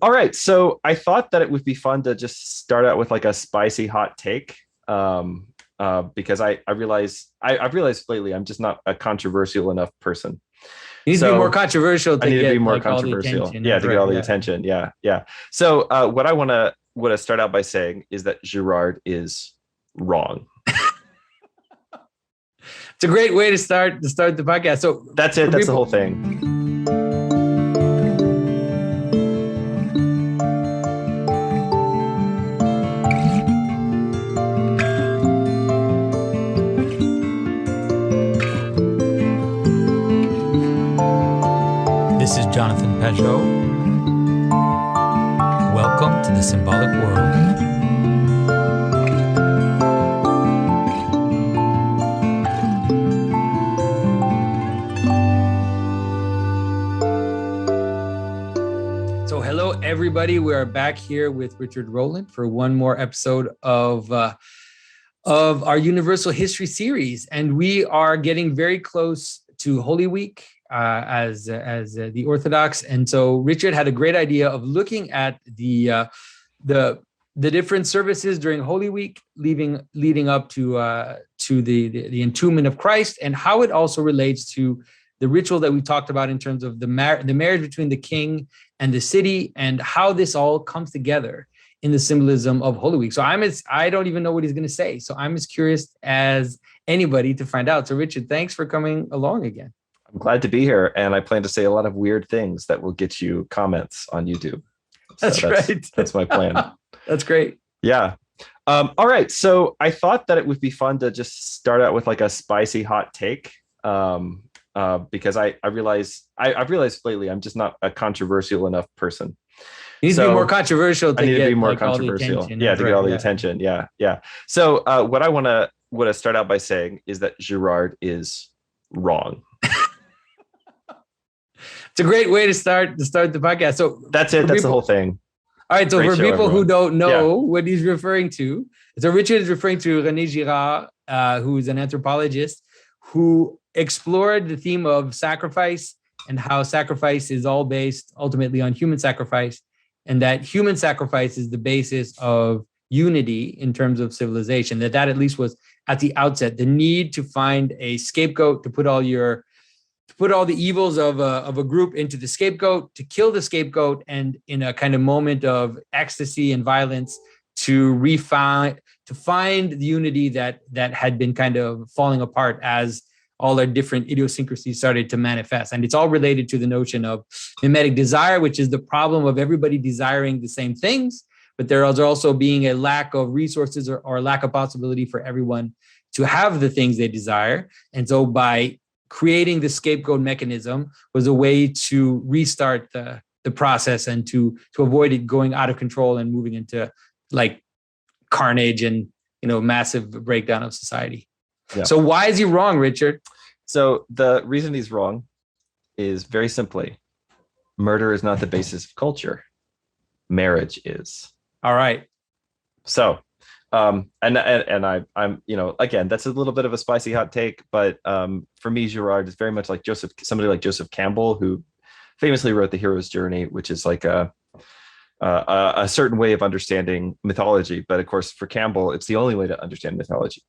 All right, so I thought that it would be fun to just start out with like a spicy hot take, because I've realized lately I'm just not a controversial enough person. It needs to be more So controversial I to need to be get more like all the controversial, attention. yeah, That's to get right. all the Yeah. attention, yeah, yeah. So what I want to start out by saying is that Girard is wrong. It's a great way to start the podcast. So That's it. for That's the whole people, thing. this is Jonathan Peugeot. Welcome to the symbolic world. So hello, everybody. We are back here with Richard Rohlin for one more episode of our Universal History series, and we are getting very close to Holy Week as the Orthodox. And so Richard had a great idea of looking at the different services during Holy Week, leading up to the entombment of Christ, and how it also relates to the ritual that we talked about in terms of the marriage between the king and the city, and how this all comes together in the symbolism of Holy Week. So I don't even know what he's going to say. So I'm as curious as anybody to find out. So Richard, thanks for coming along again. I'm glad to be here, and I plan to say a lot of weird things that will get you comments on YouTube. So That's right. That's my plan. That's great. Yeah. All right. So I thought that it would be fun to just start out with like a spicy hot take, because I've realized lately I'm just not a controversial enough person. It needs to be more controversial to I need to get be more like all the controversial, attention. yeah, That's to get right. all the Yeah. attention, yeah, yeah. So what I want to start out by saying is that Girard is wrong. It's a great way to start the podcast. So That's it. That's the whole thing. All right. So Great for show, people who everyone. don't Yeah. know what he's referring to, so Richard is referring to René Girard, who is an anthropologist who explored the theme of sacrifice and how sacrifice is all based ultimately on human sacrifice, and that human sacrifice is the basis of unity in terms of civilization. That at least was at the outset the need to find a scapegoat to put all the evils of a group into the scapegoat, to kill the scapegoat, and in a kind of moment of ecstasy and violence to find the unity that had been kind of falling apart as all our different idiosyncrasies started to manifest. And it's all related to the notion of mimetic desire, which is the problem of everybody desiring the same things, but there is also being a lack of resources or lack of possibility for everyone to have the things they desire. And so by creating the scapegoat mechanism was a way to restart the process and to avoid it going out of control and moving into like carnage and massive breakdown of society. Yeah. So why is he wrong, Richard? So the reason he's wrong is very simply, murder is not the basis of culture. Marriage is. All right. So I'm again, that's a little bit of a spicy hot take, but for me, Girard is very much like somebody like Joseph Campbell, who famously wrote The Hero's Journey, which is like a certain way of understanding mythology. But of course, for Campbell, it's the only way to understand mythology.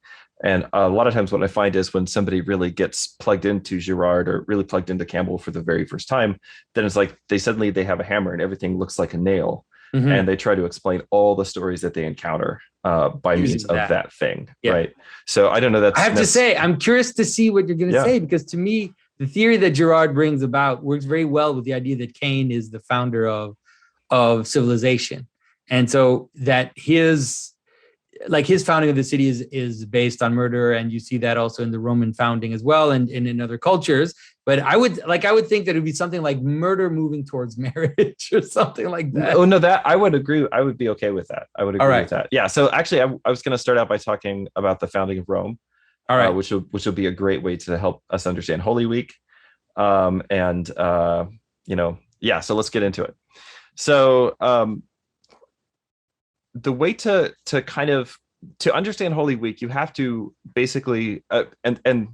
And a lot of times what I find is when somebody really gets plugged into Girard or really plugged into Campbell for the very first time, then it's like they have a hammer and everything looks like a nail. Mm-hmm. And they try to explain all the stories that they encounter by means of that thing, yeah. Right? So I don't know. I have to say, I'm curious to see what you're going to say, because to me, the theory that Girard brings about works very well with the idea that Cain is the founder of civilization, and so that his founding of the city is based on murder, and you see that also in the Roman founding as well, and in other cultures. But I would think that it would be something like murder moving towards marriage or something like that. Oh no, that I would agree. I would be okay with that. I would agree with that. Yeah. So actually, I was going to start out by talking about the founding of Rome. All right, which will be a great way to help us understand Holy Week. So let's get into it. So the way to kind of to understand Holy Week, you have to basically and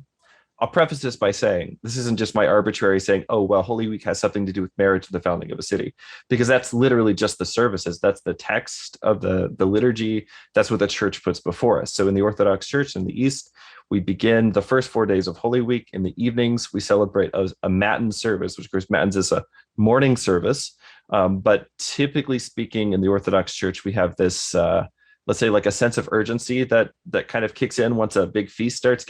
I'll preface this by saying this isn't just my arbitrary saying, oh, well, Holy Week has something to do with marriage and the founding of a city, because that's literally just the services. That's the text of the liturgy. That's what the church puts before us. So in the Orthodox Church in the East, we begin the first 4 days of Holy Week. In the evenings, we celebrate a Matins service, which of course Matins is a morning service. But typically speaking, in the Orthodox Church, we have this, let's say, like a sense of urgency that kind of kicks in once a big feast starts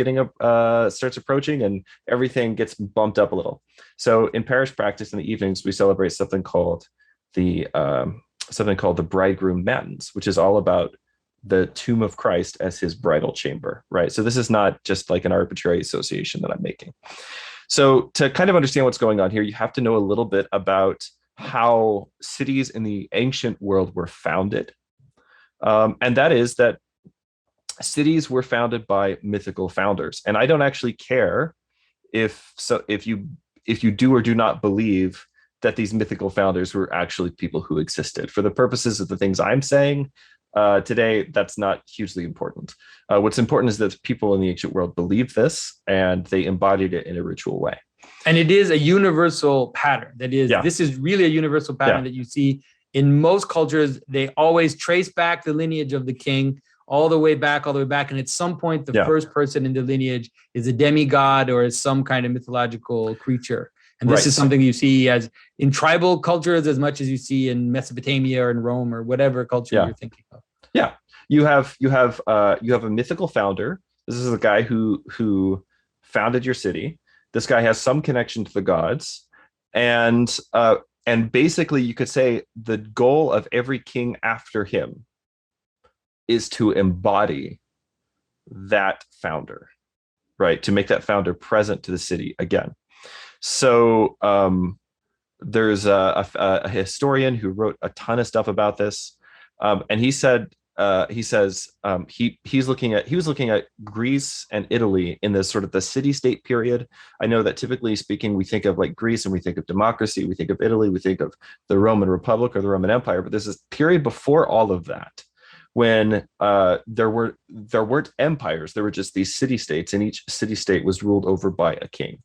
approaching, and everything gets bumped up a little. So in parish practice in the evenings, we celebrate something called the Bridegroom Matins, which is all about the tomb of Christ as his bridal chamber, right? So this is not just like an arbitrary association that I'm making. So to kind of understand what's going on here, you have to know a little bit about how cities in the ancient world were founded. And that is that cities were founded by mythical founders. And I don't actually care if you do or do not believe that these mythical founders were actually people who existed. For the purposes of the things I'm saying today, that's not hugely important. What's important is that people in the ancient world believed this and they embodied it in a ritual way. And it is a universal pattern. That is, This is really a universal pattern that you see in most cultures. They always trace back the lineage of the king all the way back. And at some point, the first person in the lineage is a demigod or is some kind of mythological creature. And this is something you see as in tribal cultures as much as you see in Mesopotamia or in Rome or whatever culture you're thinking of. Yeah, you have a mythical founder. This is a guy who founded your city. This guy has some connection to the gods, and basically you could say the goal of every king after him is to embody that founder, right? To make that founder present to the city again. So there's a historian who wrote a ton of stuff about this, and he says he was looking at Greece and Italy in this sort of the city-state period. I know that typically speaking, we think of like Greece and we think of democracy, we think of Italy, we think of the Roman Republic or the Roman Empire, but there's this period before all of that when there weren't empires, there were just these city-states, and each city-state was ruled over by a king.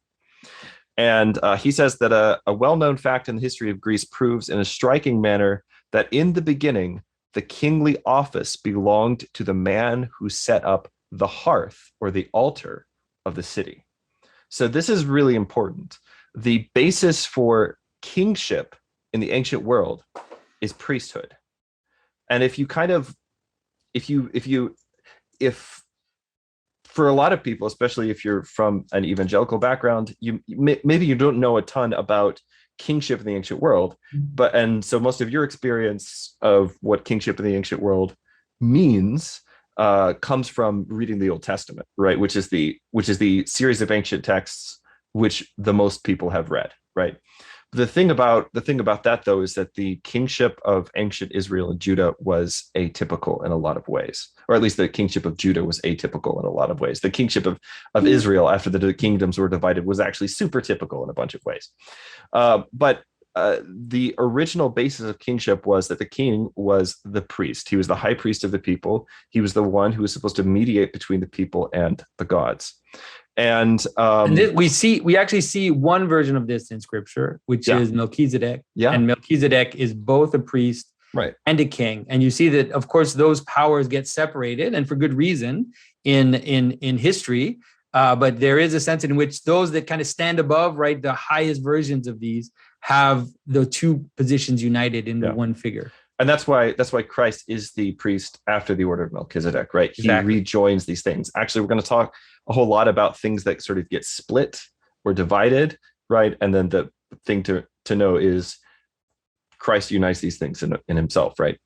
And he says that a well-known fact in the history of Greece proves in a striking manner that in the beginning, the kingly office belonged to the man who set up the hearth or the altar of the city. So this is really important. The basis for kingship in the ancient world is priesthood. And if for a lot of people, especially if you're from an evangelical background, maybe you don't know a ton about kingship in the ancient world, and so most of your experience of what kingship in the ancient world means comes from reading the Old Testament, right? Which is the series of ancient texts which the most people have read, right? The thing about that, though, is that the kingship of ancient Israel and Judah was atypical in a lot of ways, or at least the kingship of Judah was atypical in a lot of ways. The kingship of Israel after the kingdoms were divided was actually super typical in a bunch of ways. But the original basis of kingship was that the king was the priest. He was the high priest of the people. He was the one who was supposed to mediate between the people and the gods. And we actually see one version of this in scripture, which is Melchizedek. Yeah. And Melchizedek is both a priest and a king. And you see that, of course, those powers get separated, and for good reason in history. But there is a sense in which those that kind of stand above, right, the highest versions of these, have the two positions united in the one figure. And that's why Christ is the priest after the order of Melchizedek, right? Exactly. He rejoins these things. Actually, we're going to talk a whole lot about things that sort of get split or divided, right? And then the thing to know is Christ unites these things in himself, right?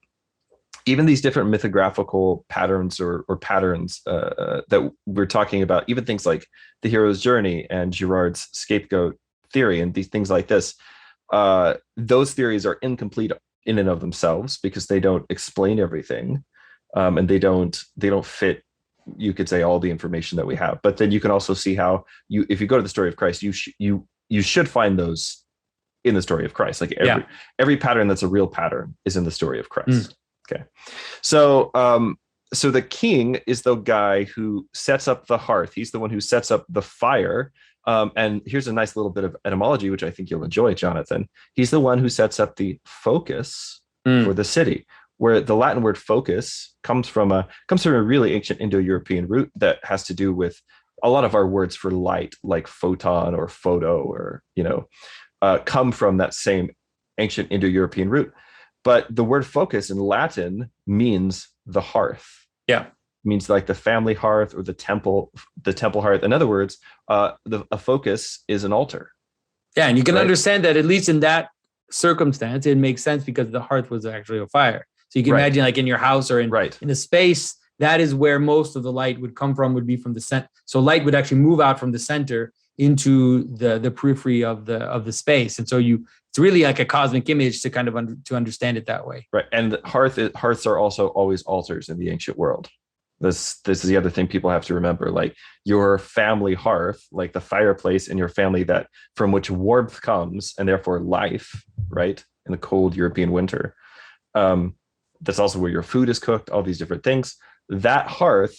Even these different mythographical patterns or patterns that we're talking about, even things like the hero's journey and Girard's scapegoat theory and these things like this, those theories are incomplete in and of themselves because they don't explain everything, and they don't fit, you could say, all the information that we have. But then you can also see how if you go to the story of Christ, you should find those in the story of Christ. Like every pattern that's a real pattern is in the story of Christ. Okay, so so the king is the guy who sets up the hearth. He's the one who sets up the fire. And here's a nice little bit of etymology, which I think you'll enjoy, Jonathan. He's the one who sets up the focus for the city, where the Latin word focus comes from a really ancient Indo-European root that has to do with a lot of our words for light, like photon or photo, or come from that same ancient Indo-European root. But the word focus in Latin means the hearth. Yeah. Means like the family hearth or the temple hearth. In other words, a focus is an altar. Yeah, and you can understand that at least in that circumstance, it makes sense because the hearth was actually a fire. So you can imagine like in your house or in a space, that is where most of the light would come from, would be from the center. So light would actually move out from the center into the periphery of the space. And so it's really like a cosmic image to kind of to understand it that way. Right. And hearths are also always altars in the ancient world. This is the other thing people have to remember, like your family hearth, like the fireplace in your family that from which warmth comes and therefore life, right? In the cold European winter. That's also where your food is cooked, all these different things. That hearth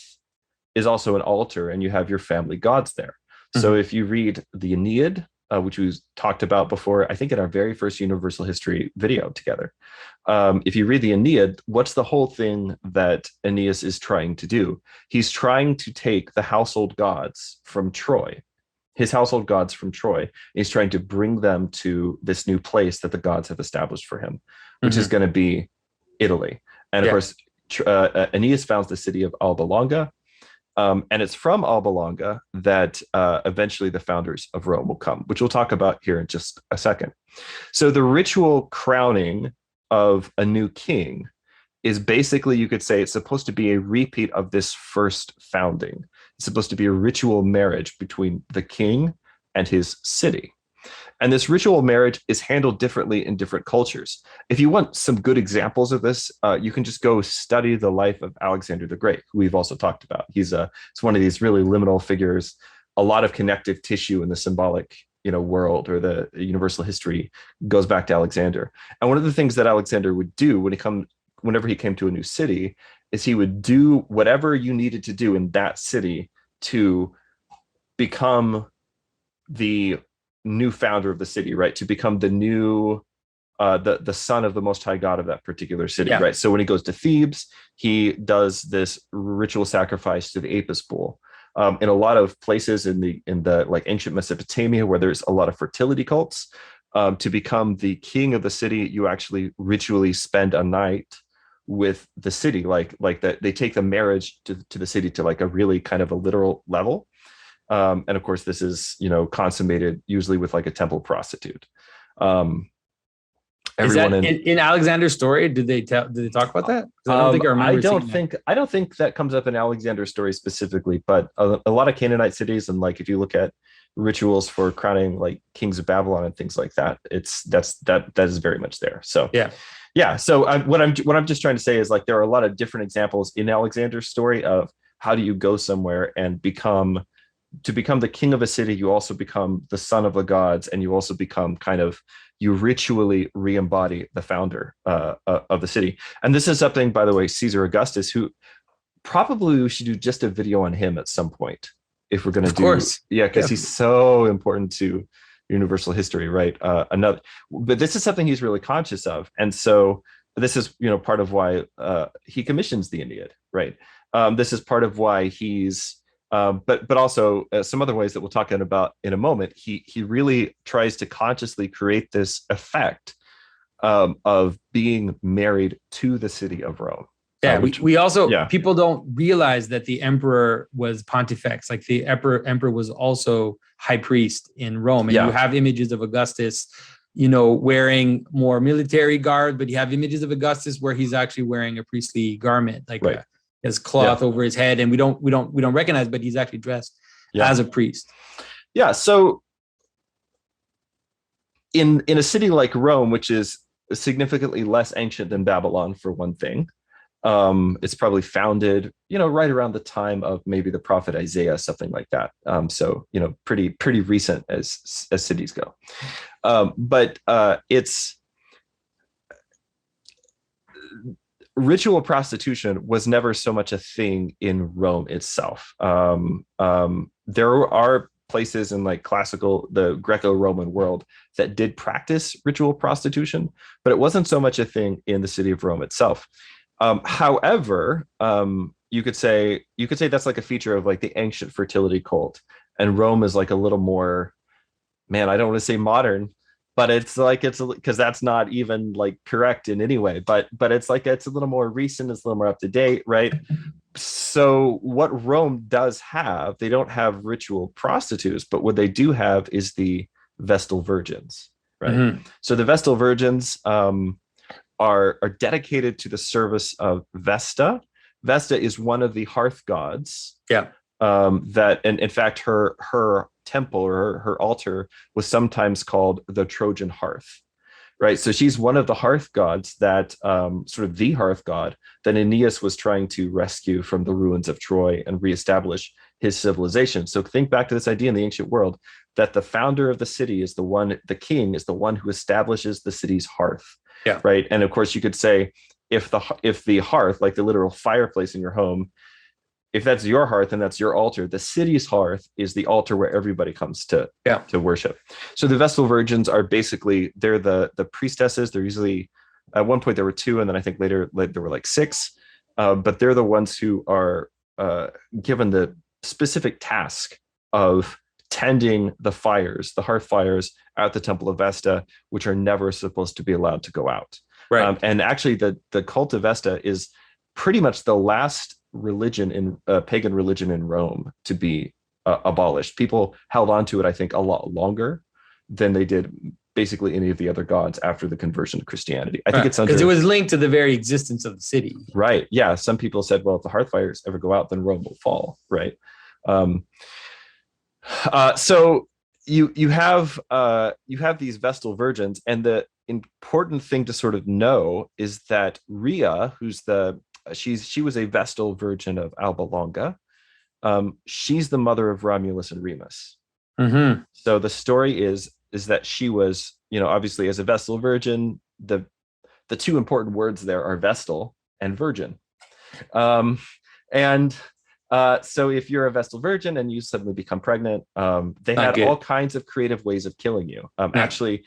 is also an altar, and you have your family gods there. Mm-hmm. So if you read the Aeneid, which we talked about before, I think in our very first Universal History video together. If you read the Aeneid, what's the whole thing that Aeneas is trying to do? He's trying to take the household gods from Troy, his household gods from Troy, and he's trying to bring them to this new place that the gods have established for him, which is going to be Italy. And of course, Aeneas founds the city of Alba Longa. And it's from Alba Longa that eventually the founders of Rome will come, which we'll talk about here in just a second. So the ritual crowning of a new king is basically, you could say, it's supposed to be a repeat of this first founding. It's supposed to be a ritual marriage between the king and his city. And this ritual marriage is handled differently in different cultures. If you want some good examples of this, you can just go study the life of Alexander the Great, who we've also talked about. It's one of these really liminal figures, a lot of connective tissue in the symbolic world, or the universal history goes back to Alexander. And one of the things that Alexander would do whenever he came to a new city is he would do whatever you needed to do in that city to become the new founder of the city, right? To become the new, the son of the Most High God of that particular city, right? So when he goes to Thebes, he does this ritual sacrifice to the Apis bull. In a lot of places in the like ancient Mesopotamia, where there's a lot of fertility cults, to become the king of the city, you actually ritually spend a night with the city, like that. They take the marriage to the city to like a really kind of a literal level. And of course, this is, consummated usually with like a temple prostitute. Is that in Alexander's story? Did they talk about that? I don't think that comes up in Alexander's story specifically, but a lot of Canaanite cities, and like if you look at rituals for crowning like kings of Babylon and things like that, that is very much there. So yeah. So what I'm just trying to say is like there are a lot of different examples in Alexander's story of how do you go somewhere and become the king of a city. You also become the son of the gods, and you also become you ritually re-embody the founder of the city. And this is something, by the way, Caesar Augustus, who probably we should do just a video on him at some point if we're going to do. Of course. Yeah, because he's so important to universal history, right? But this is something he's really conscious of. And so this is, part of why he commissions the Aeneid, right? This is part of why he's, but also some other ways that we'll talk about in a moment. He really tries to consciously create this effect of being married to the city of Rome. Yeah, we also, people don't realize that the emperor was pontifex, like the emperor was also high priest in Rome. And you have images of Augustus, wearing more military garb, but you have images of Augustus where he's actually wearing a priestly garment, like his cloth over his head, and we don't recognize, but he's actually dressed as a priest. Yeah. So in a city like Rome, which is significantly less ancient than Babylon, for one thing, it's probably founded, right around the time of maybe the prophet Isaiah, something like that. So, pretty recent as cities go. But it's ritual prostitution was never so much a thing in Rome itself. There are places in like the Greco-Roman world that did practice ritual prostitution, but it wasn't so much a thing in the city of Rome itself. However, you could say that's like a feature of like the ancient fertility cult, and Rome is like a little more, man, I don't want to say modern, but it's because that's not even like correct in any way, but it's like it's a little more recent, it's a little more up to date, right? So what Rome does have, they don't have ritual prostitutes, but what they do have is the Vestal Virgins, right? Mm-hmm. So the Vestal Virgins are dedicated to the service of Vesta. Vesta is one of the hearth gods. Yeah. That, and in fact, her temple or her altar was sometimes called the Trojan hearth, right? So she's one of the hearth gods that sort of the hearth god that Aeneas was trying to rescue from the ruins of Troy and reestablish his civilization. So think back to this idea in the ancient world that the founder of the city is the king is the one who establishes the city's hearth. Yeah. Right. And of course, you could say if the hearth, like the literal fireplace in your home, if that's your hearth and that's your altar, the city's hearth is the altar where everybody comes to worship. So the Vestal Virgins are basically, they're the priestesses. They're usually, at one point there were 2, and then I think later there were like 6. But they're the ones who are given the specific task of tending the hearth fires at the Temple of Vesta, which are never supposed to be allowed to go out. Right. And actually the cult of Vesta is pretty much the last pagan religion in Rome to be abolished. People held on to it, I think, a lot longer than they did basically any of the other gods after the conversion to Christianity. I think it's because it was linked to the very existence of the city. Right. Yeah. Some people said, well, if the hearth fires ever go out, then Rome will fall. Right. So you have these Vestal Virgins, and the important thing to sort of know is that Rhea, she was a Vestal Virgin of Alba Longa. She's the mother of Romulus and Remus. Mm-hmm. So the story is that she was, obviously as a Vestal Virgin, the 2 important words there are Vestal and Virgin. So if you're a Vestal Virgin and you suddenly become pregnant, they had all kinds of creative ways of killing you. Actually,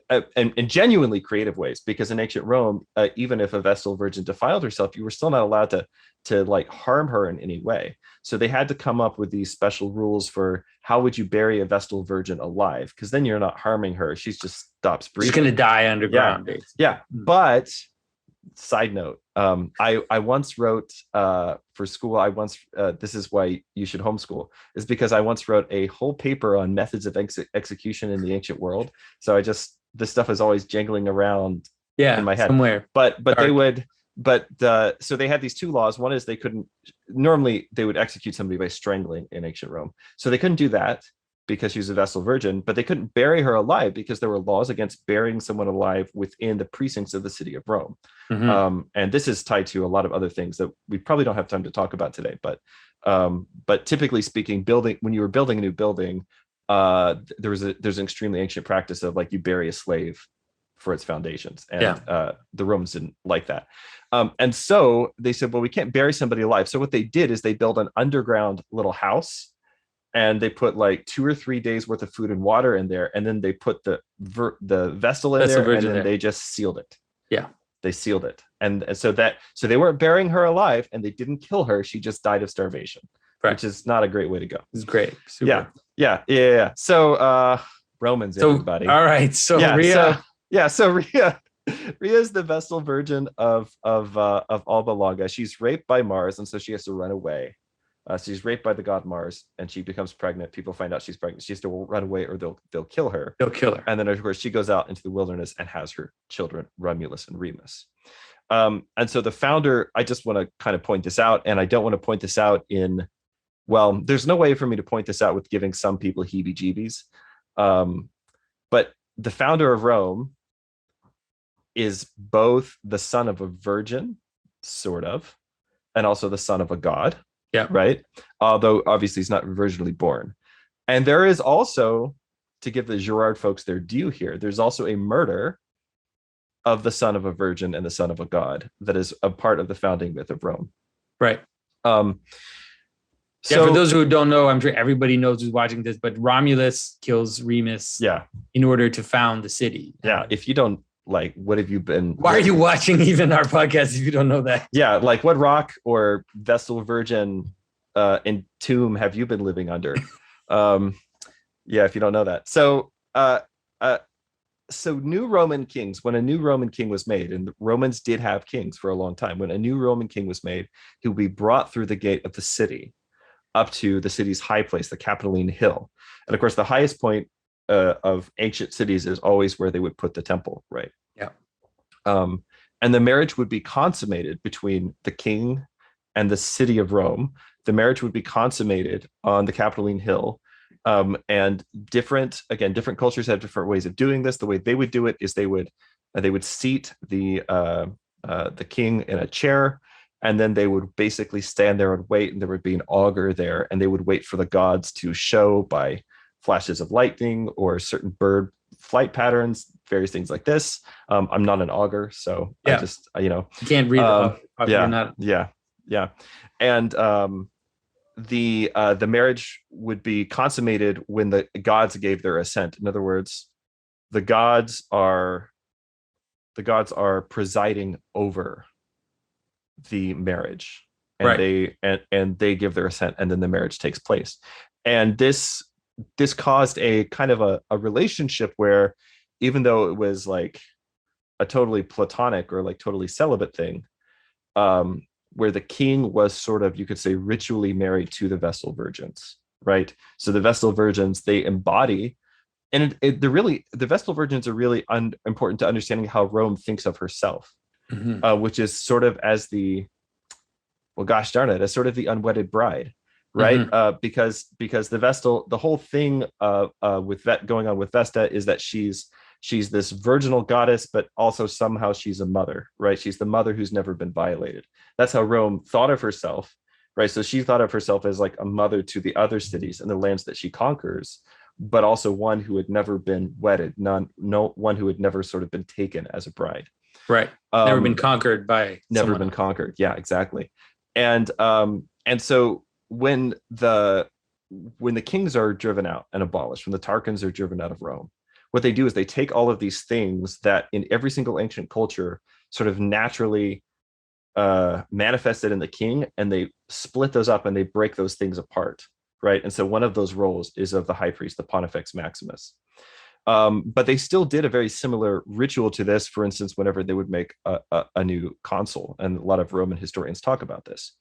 and genuinely creative ways, because in ancient Rome, even if a Vestal Virgin defiled herself, you were still not allowed to like harm her in any way. So they had to come up with these special rules for how would you bury a Vestal Virgin alive, because then you're not harming her. She just stops breathing. She's going to die underground. Yeah. But side note, I once wrote for school, this is why you should homeschool, is because I once wrote a whole paper on methods of execution in the ancient world. So this stuff is always jangling around in my head somewhere. But so they had these 2 laws. One is normally they would execute somebody by strangling in ancient Rome. So they couldn't do that because she was a Vestal Virgin, but they couldn't bury her alive because there were laws against burying someone alive within the precincts of the city of Rome. Mm-hmm. And this is tied to a lot of other things that we probably don't have time to talk about today. But typically speaking, when you were building a new building, there's an extremely ancient practice of like you bury a slave for its foundations, and the Romans didn't like that. And so they said, well, we can't bury somebody alive. So what they did is they built an underground little house. And they put like 2 or 3 days worth of food and water in there, and then they put the Vestal in there, and then they just sealed it. Yeah, they sealed it, and so they weren't burying her alive, and they didn't kill her. She just died of starvation, which is not a great way to go. It's great. Super. Yeah. So Romans, everybody. All right. So Rhea. So Rhea is the Vestal Virgin of Alba Longa. She's raped by Mars, and so she has to run away. She's raped by the god Mars, and she becomes pregnant. People find out she's pregnant. She has to run away, or they'll kill her. They'll kill her. And then, of course, she goes out into the wilderness and has her children, Romulus and Remus. And so the founder, I just want to kind of point this out, and I don't want to point this out there's no way for me to point this out with giving some people heebie-jeebies. But the founder of Rome is both the son of a virgin, sort of, and also the son of a god. Yeah. Right. Although obviously he's not virginally born. And there is also, to give the Girard folks their due here, there's also a murder of the son of a virgin and the son of a god that is a part of the founding myth of Rome. Right. So Yeah, for those who don't know, I'm sure everybody knows who's watching this, but Romulus kills Remus in order to found the city. Yeah. If you don't, like, what have you been? Why are you watching even our podcast if you don't know that? Yeah. Like, what rock or Vestal Virgin in tomb have you been living under? Yeah, if you don't know that. So new Roman kings, when a new Roman king was made, and the Romans did have kings for a long time, when a new Roman king was made, he would be brought through the gate of the city up to the city's high place, the Capitoline Hill. And of course, the highest point of ancient cities is always where they would put the temple, right? Yeah. And the marriage would be consummated between the king and the city of Rome. The marriage would be consummated on the Capitoline Hill. And different cultures have different ways of doing this. The way they would do it is they would seat the king in a chair, and then they would basically stand there and wait, and there would be an augur there, and they would wait for the gods to show by flashes of lightning or certain bird flight patterns, various things like this. I'm not an augur, so I just you can't read and the marriage would be consummated when the gods gave their assent. In other words, the gods are presiding over the marriage, and they give their assent, and then the marriage takes place. And this caused a kind of a relationship where, even though it was like a totally platonic or like totally celibate thing, where the king was sort of, you could say, ritually married to the Vestal Virgins, right? So the Vestal Virgins, they embody, and the Vestal Virgins are really important to understanding how Rome thinks of herself, which is sort of as the, well, gosh darn it, as sort of the unwedded bride, right? Because the Vestal, the whole thing going on with Vesta is that she's this virginal goddess, but also somehow she's a mother, right? She's the mother who's never been violated. That's how Rome thought of herself, right? So she thought of herself as like a mother to the other cities and the lands that she conquers, but also one who had never been wedded, one who had never sort of been taken as a bride. Right. Never been conquered by never been conquered. Yeah, exactly. And so when the kings are driven out and abolished, when the Tarquins are driven out of Rome, what they do is they take all of these things that in every single ancient culture sort of naturally manifested in the king, and they split those up and they break those things apart, right? And so one of those roles is of the high priest, the Pontifex Maximus. But they still did a very similar ritual to this, for instance, whenever they would make a new consul, and a lot of Roman historians talk about this.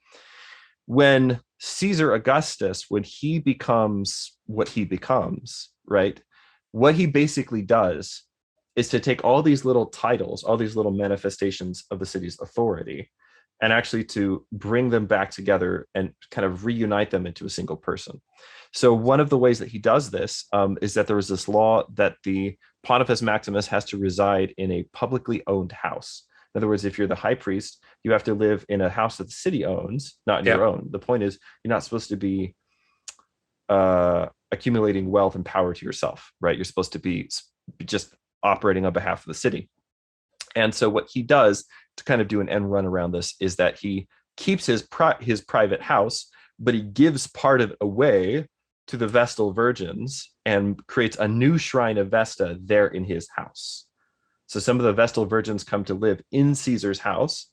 When Caesar Augustus, when he becomes what he becomes, right? What he basically does is to take all these little titles, all these little manifestations of the city's authority, and actually to bring them back together and kind of reunite them into a single person. So one of the ways that he does this is that there was this law that the Pontifex Maximus has to reside in a publicly owned house. In other words, if you're the high priest, you have to live in a house that the city owns, not in your own. The point is, you're not supposed to be accumulating wealth and power to yourself, right? You're supposed to be just operating on behalf of the city. And so what he does to kind of do an end run around this is that he keeps his private house, but he gives part of it away to the Vestal Virgins and creates a new shrine of Vesta there in his house. So some of the Vestal Virgins come to live in Caesar's house.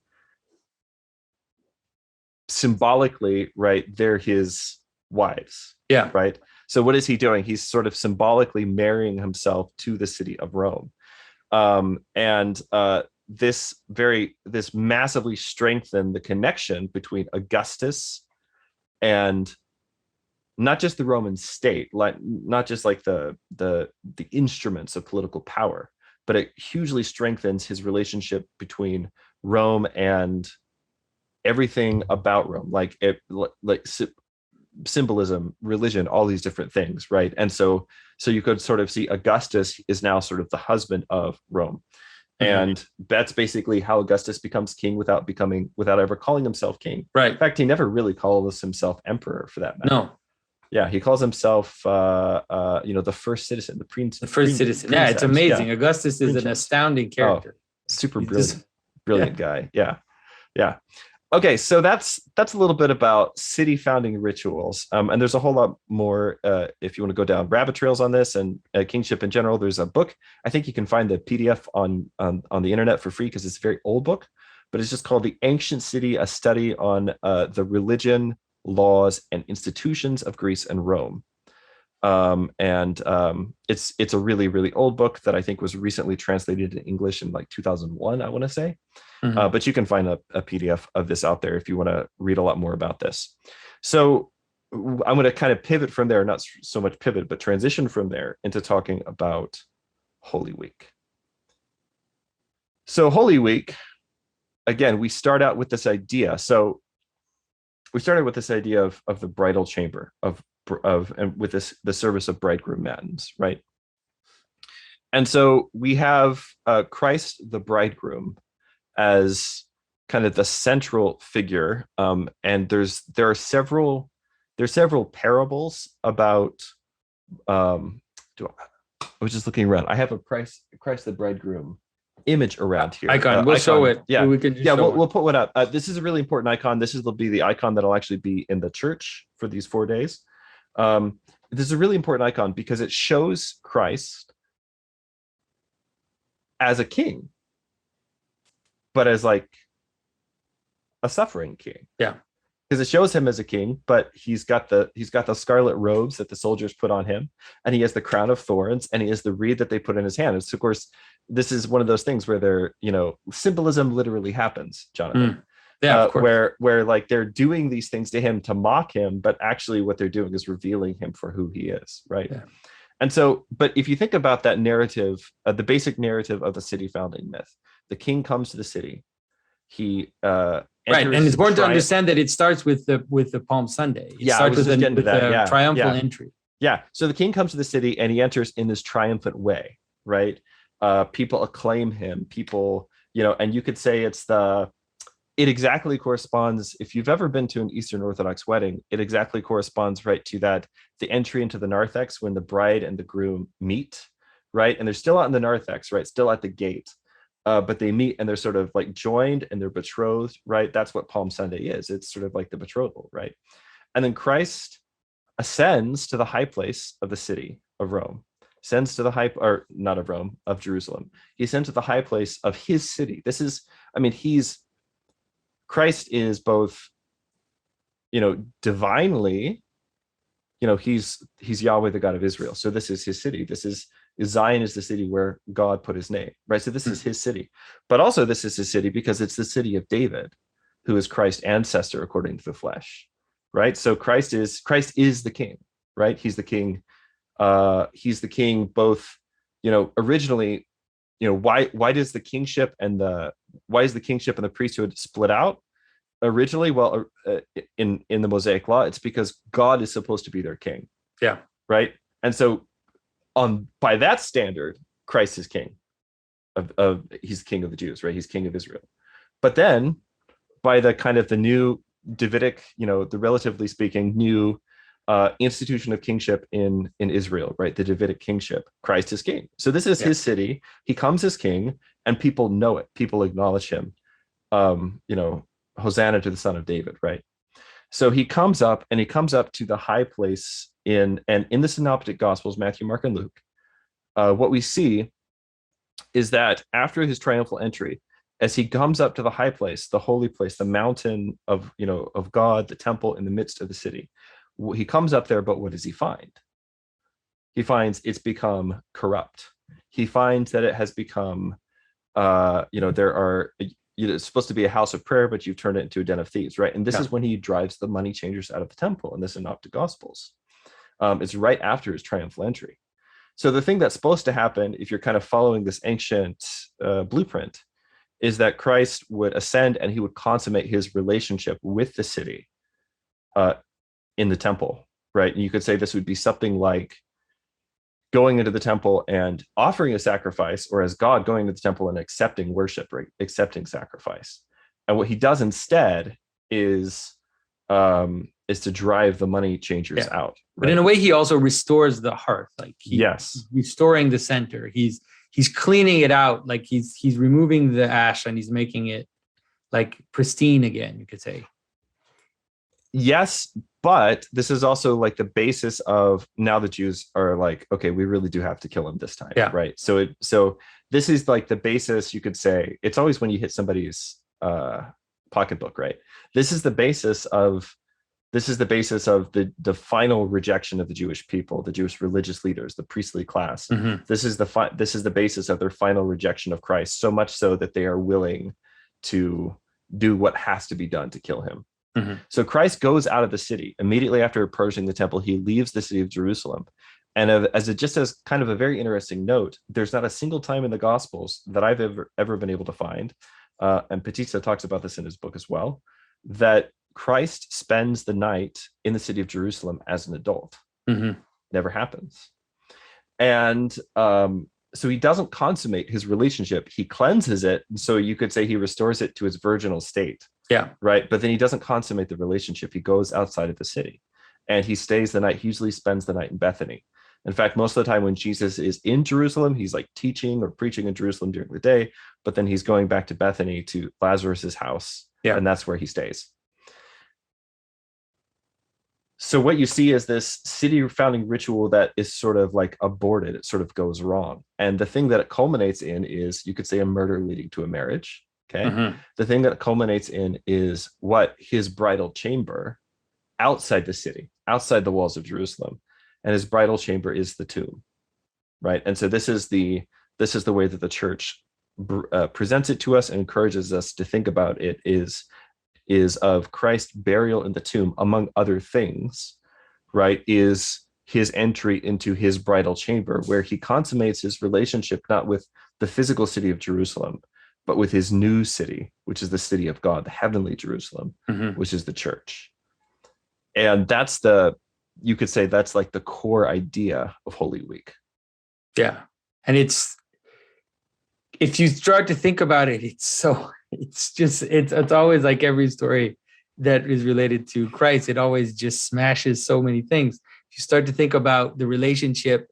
Symbolically, right, they're his wives. Yeah. Right. So what is he doing? He's sort of symbolically marrying himself to the city of Rome. This massively strengthened the connection between Augustus and not just the Roman state, like not just like the instruments of political power, but it hugely strengthens his relationship between Rome and everything about Rome, like symbolism, religion, all these different things, right? And so you could sort of see Augustus is now sort of the husband of Rome. And that's basically how Augustus becomes king without ever calling himself king. Right. In fact, he never really calls himself emperor for that matter. No. Yeah, he calls himself the first citizen, the first citizen. Yeah, it's amazing. Yeah. Augustus is an astounding character. super He's brilliant, just- brilliant guy. Yeah. Yeah. Okay, so that's a little bit about city founding rituals, and there's a whole lot more if you want to go down rabbit trails on this and kingship in general. There's a book. I think you can find the PDF on the internet for free because it's a very old book, but it's just called "The Ancient City: A Study on the Religion, Laws, and Institutions of Greece and Rome." It's a really, really old book that I think was recently translated in English in like 2001, I want to say. Mhm. But you can find a PDF of this out there if you want to read a lot more about this. So I'm going to kind of pivot from there, not so much pivot, but transition from there into talking about Holy Week. So Holy Week, again, we start out with this idea. So we started with this idea of the bridal chamber and with the service of bridegroom matins, right? And so we have Christ the bridegroom as kind of the central figure, and there are several parables about. I was just looking around. I have a Christ the bridegroom image around here. Icon. We'll show it. Yeah, We can we'll put one up. This is a really important icon. This will be the icon that'll actually be in the church for these 4 days. This is a really important icon because it shows Christ as a king, but as like a suffering king. Yeah. Because it shows him as a king, but he's got the scarlet robes that the soldiers put on him, and he has the crown of thorns, and he has the reed that they put in his hand. And so, of course, this is one of those things where symbolism literally happens, Jonathan. Yeah, of course. Where like they're doing these things to him to mock him, but actually what they're doing is revealing him for who he is, right? Yeah. And so, but if you think about that narrative, the basic narrative of the city founding myth, the king comes to the city. He right, and it's important to understand that it starts with the Palm Sunday. It starts with the triumphal entry. Yeah. So the king comes to the city and he enters in this triumphant way, right? People acclaim him. People, and you could say it exactly corresponds. If you've ever been to an Eastern Orthodox wedding, it exactly corresponds right to that, the entry into the narthex when the bride and the groom meet, right? And they're still out in the narthex, right? Still at the gate. But they meet and they're sort of like joined and they're betrothed, right? That's what Palm Sunday is. It's sort of like the betrothal, right? And then Christ ascends to the high place of the city of Rome, ascends to the not of Rome, of Jerusalem. He ascends to the high place of his city. Christ is both, divinely, he's Yahweh, the God of Israel. So this is his city. Zion is the city where God put his name, right? So this is his city, but also this is his city because it's the city of David, who is Christ's ancestor according to the flesh, right? So Christ is the king, right? He's the king. He's the king both, originally, why is the kingship and the priesthood split out originally? Well, in the Mosaic law, it's because God is supposed to be their king. Yeah. Right. And so by that standard, Christ is king he's king of the Jews, right? He's king of Israel. But then by the kind of the new Davidic, the relatively speaking new institution of kingship in Israel, right? The Davidic kingship, Christ is king. So this is his city. He comes as king and people know it. People acknowledge him. Hosanna to the Son of David, right? So he comes up to the high place in the Synoptic Gospels, Matthew, Mark, and Luke. What we see is that after his triumphal entry, as he comes up to the high place, the holy place, the mountain of God, the temple in the midst of the city, he comes up there, but what does he find? He finds it's become corrupt. He finds that it has become, it's supposed to be a house of prayer, but you've turned it into a den of thieves, right? And this is when he drives the money changers out of the temple in the Synoptic Gospels. It's right after his triumphal entry. So the thing that's supposed to happen, if you're kind of following this ancient blueprint, is that Christ would ascend and he would consummate his relationship with the city in the temple, right? And you could say this would be something like going into the temple and offering a sacrifice, or as God going to the temple and accepting worship, right? Accepting sacrifice. And what he does instead is to drive the money changers out. Right? But in a way, he also restores the heart. Like he's restoring the center. He's he's cleaning it out, like he's removing the ash and he's making it like pristine again, you could say. Yes, but this is also like the basis of now the Jews are like, okay, we really do have to kill him this time, right? So this is like the basis, you could say. It's always when you hit somebody's pocketbook, right? This is the basis of the final rejection of the Jewish people, the Jewish religious leaders, the priestly class. Mm-hmm. This is the basis of their final rejection of Christ, so much so that they are willing to do what has to be done to kill him. Mm-hmm. So Christ goes out of the city immediately after purging the temple. He leaves the city of Jerusalem. And just as kind of a very interesting note, there's not a single time in the Gospels that I've ever been able to find, and Petitza talks about this in his book as well, that Christ spends the night in the city of Jerusalem as an adult. Mm-hmm. Never happens. And so he doesn't consummate his relationship. He cleanses it. So you could say he restores it to its virginal state. Yeah. Right. But then he doesn't consummate the relationship. He goes outside of the city and he stays the night. He usually spends the night in Bethany. In fact, most of the time when Jesus is in Jerusalem, he's like teaching or preaching in Jerusalem during the day, but then he's going back to Bethany, to Lazarus's house. Yeah. And that's where he stays. So what you see is this city founding ritual that is sort of like aborted. It sort of goes wrong. And the thing that it culminates in is, you could say, a murder leading to a marriage. Okay. Mm-hmm. The thing that it culminates in is what? His bridal chamber outside the city, outside the walls of Jerusalem. And his bridal chamber is the tomb. Right. And so this is the way that the church presents it to us and encourages us to think about it, is of Christ's burial in the tomb, among other things, right, is his entry into his bridal chamber, where he consummates his relationship not with the physical city of Jerusalem, but with his new city, which is the city of God, the heavenly Jerusalem, mm-hmm. which is the church. And you could say that's like the core idea of Holy Week. Yeah. And if you start to think about it, it's always like every story that is related to Christ, it always just smashes so many things. If you start to think about the relationship,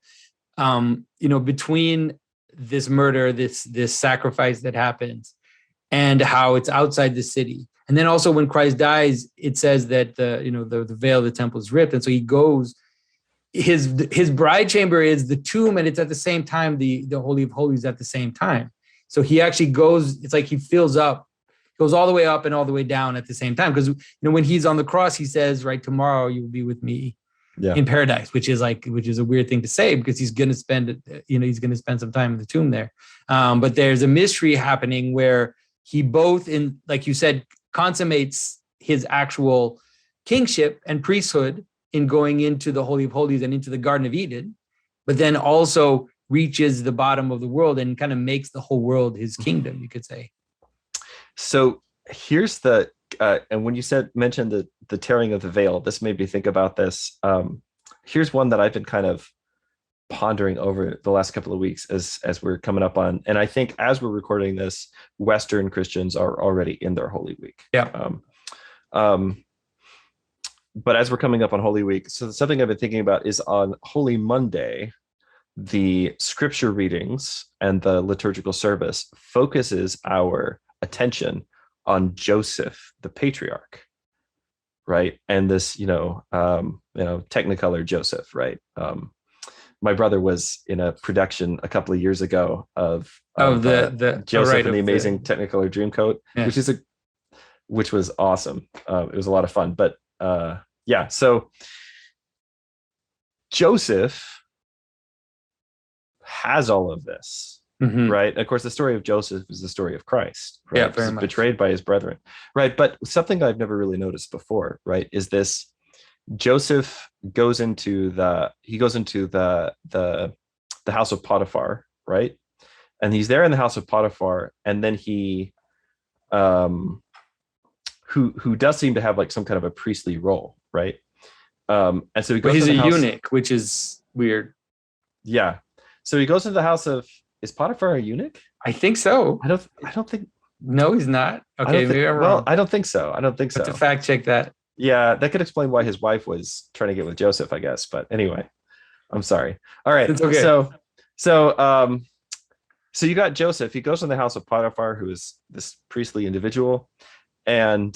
between this murder, this sacrifice that happens, and how it's outside the city. And then also when Christ dies, it says that the veil of the temple is ripped. And so he goes, his bride chamber is the tomb, and it's at the same time, the Holy of Holies at the same time. So he actually goes, it's like he fills up, goes all the way up and all the way down at the same time. Because, when he's on the cross, he says, right, tomorrow you will be with me in paradise, which is a weird thing to say, because he's going to spend some time in the tomb there. But there's a mystery happening where he both, in, like you said, consummates his actual kingship and priesthood in going into the Holy of Holies and into the Garden of Eden, but then also reaches the bottom of the world and kind of makes the whole world his kingdom, you could say. So here's and when you mentioned the tearing of the veil, this made me think about this. Here's one that I've been kind of pondering over the last couple of weeks as we're coming up on, and I think as we're recording this, Western Christians are already in their Holy Week. Yeah. But as we're coming up on Holy Week, so something I've been thinking about is on Holy Monday, the scripture readings and the liturgical service focuses our attention on Joseph, the patriarch, right? And this, Technicolor Joseph, right? My brother was in a production a couple of years ago of the Joseph and the Amazing Technicolor Dreamcoat, yeah. which was awesome. It was a lot of fun, but so Joseph has all of this, mm-hmm. right? And of course, the story of Joseph is the story of Christ, right? Yeah, very much. Betrayed by his brethren, right? But something I've never really noticed before, right, is this: Joseph goes into the house of Potiphar, right? And he's there in the house of Potiphar, and then he, who does seem to have like some kind of a priestly role, right? And so he goes. But he's a eunuch, which is weird. Yeah. So he goes to the house of. Is Potiphar a eunuch? I think so. I don't think. No, he's not. Okay, maybe I'm wrong. Well, I don't think so. To fact check that. Yeah, that could explain why his wife was trying to get with Joseph, I guess. But anyway, I'm sorry. All right. It's okay. So you got Joseph. He goes in the house of Potiphar, who is this priestly individual, and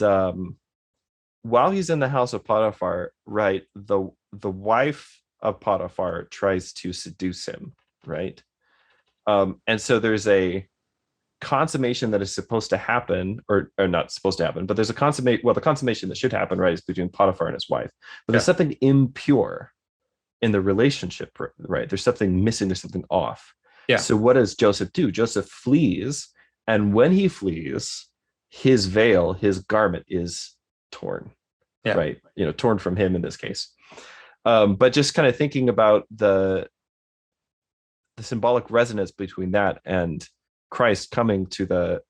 while he's in the house of Potiphar, right, the wife of Potiphar tries to seduce him, right? And so there's a consummation that is supposed to happen, or not supposed to happen, but there's a the consummation that should happen, right, is between Potiphar and his wife. But there's something impure in the relationship, right? There's something missing, there's something off. Yeah. So what does Joseph do? Joseph flees, and when he flees, his veil, his garment is torn, right? Torn from him in this case. But just kind of thinking about the symbolic resonance between that and Christ coming to the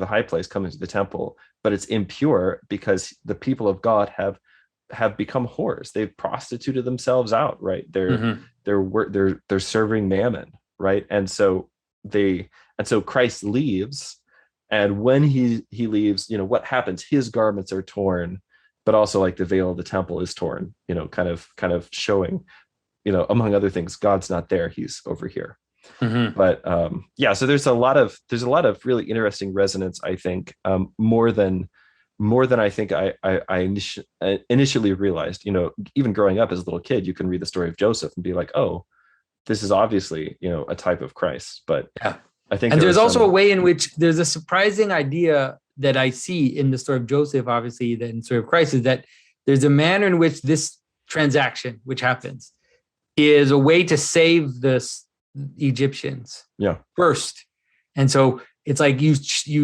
high place, coming to the temple, but it's impure because the people of God have become whores. They've prostituted themselves out, right? They're serving mammon, right? And so Christ leaves, and when he leaves, what happens? His garments are torn, but also like the veil of the temple is torn, kind of showing, among other things, God's not there, he's over here. But so there's a lot of really interesting resonance, I think, more than I think I initially realized. Even growing up as a little kid, you can read the story of Joseph and be like, oh, this is obviously a type of Christ. But I think, and there's also a way in which there's a surprising idea that I see in the story of Joseph, obviously, that in the story of Christ, is that there's a manner in which this transaction, which happens, is a way to save the Egyptians first. And so it's like you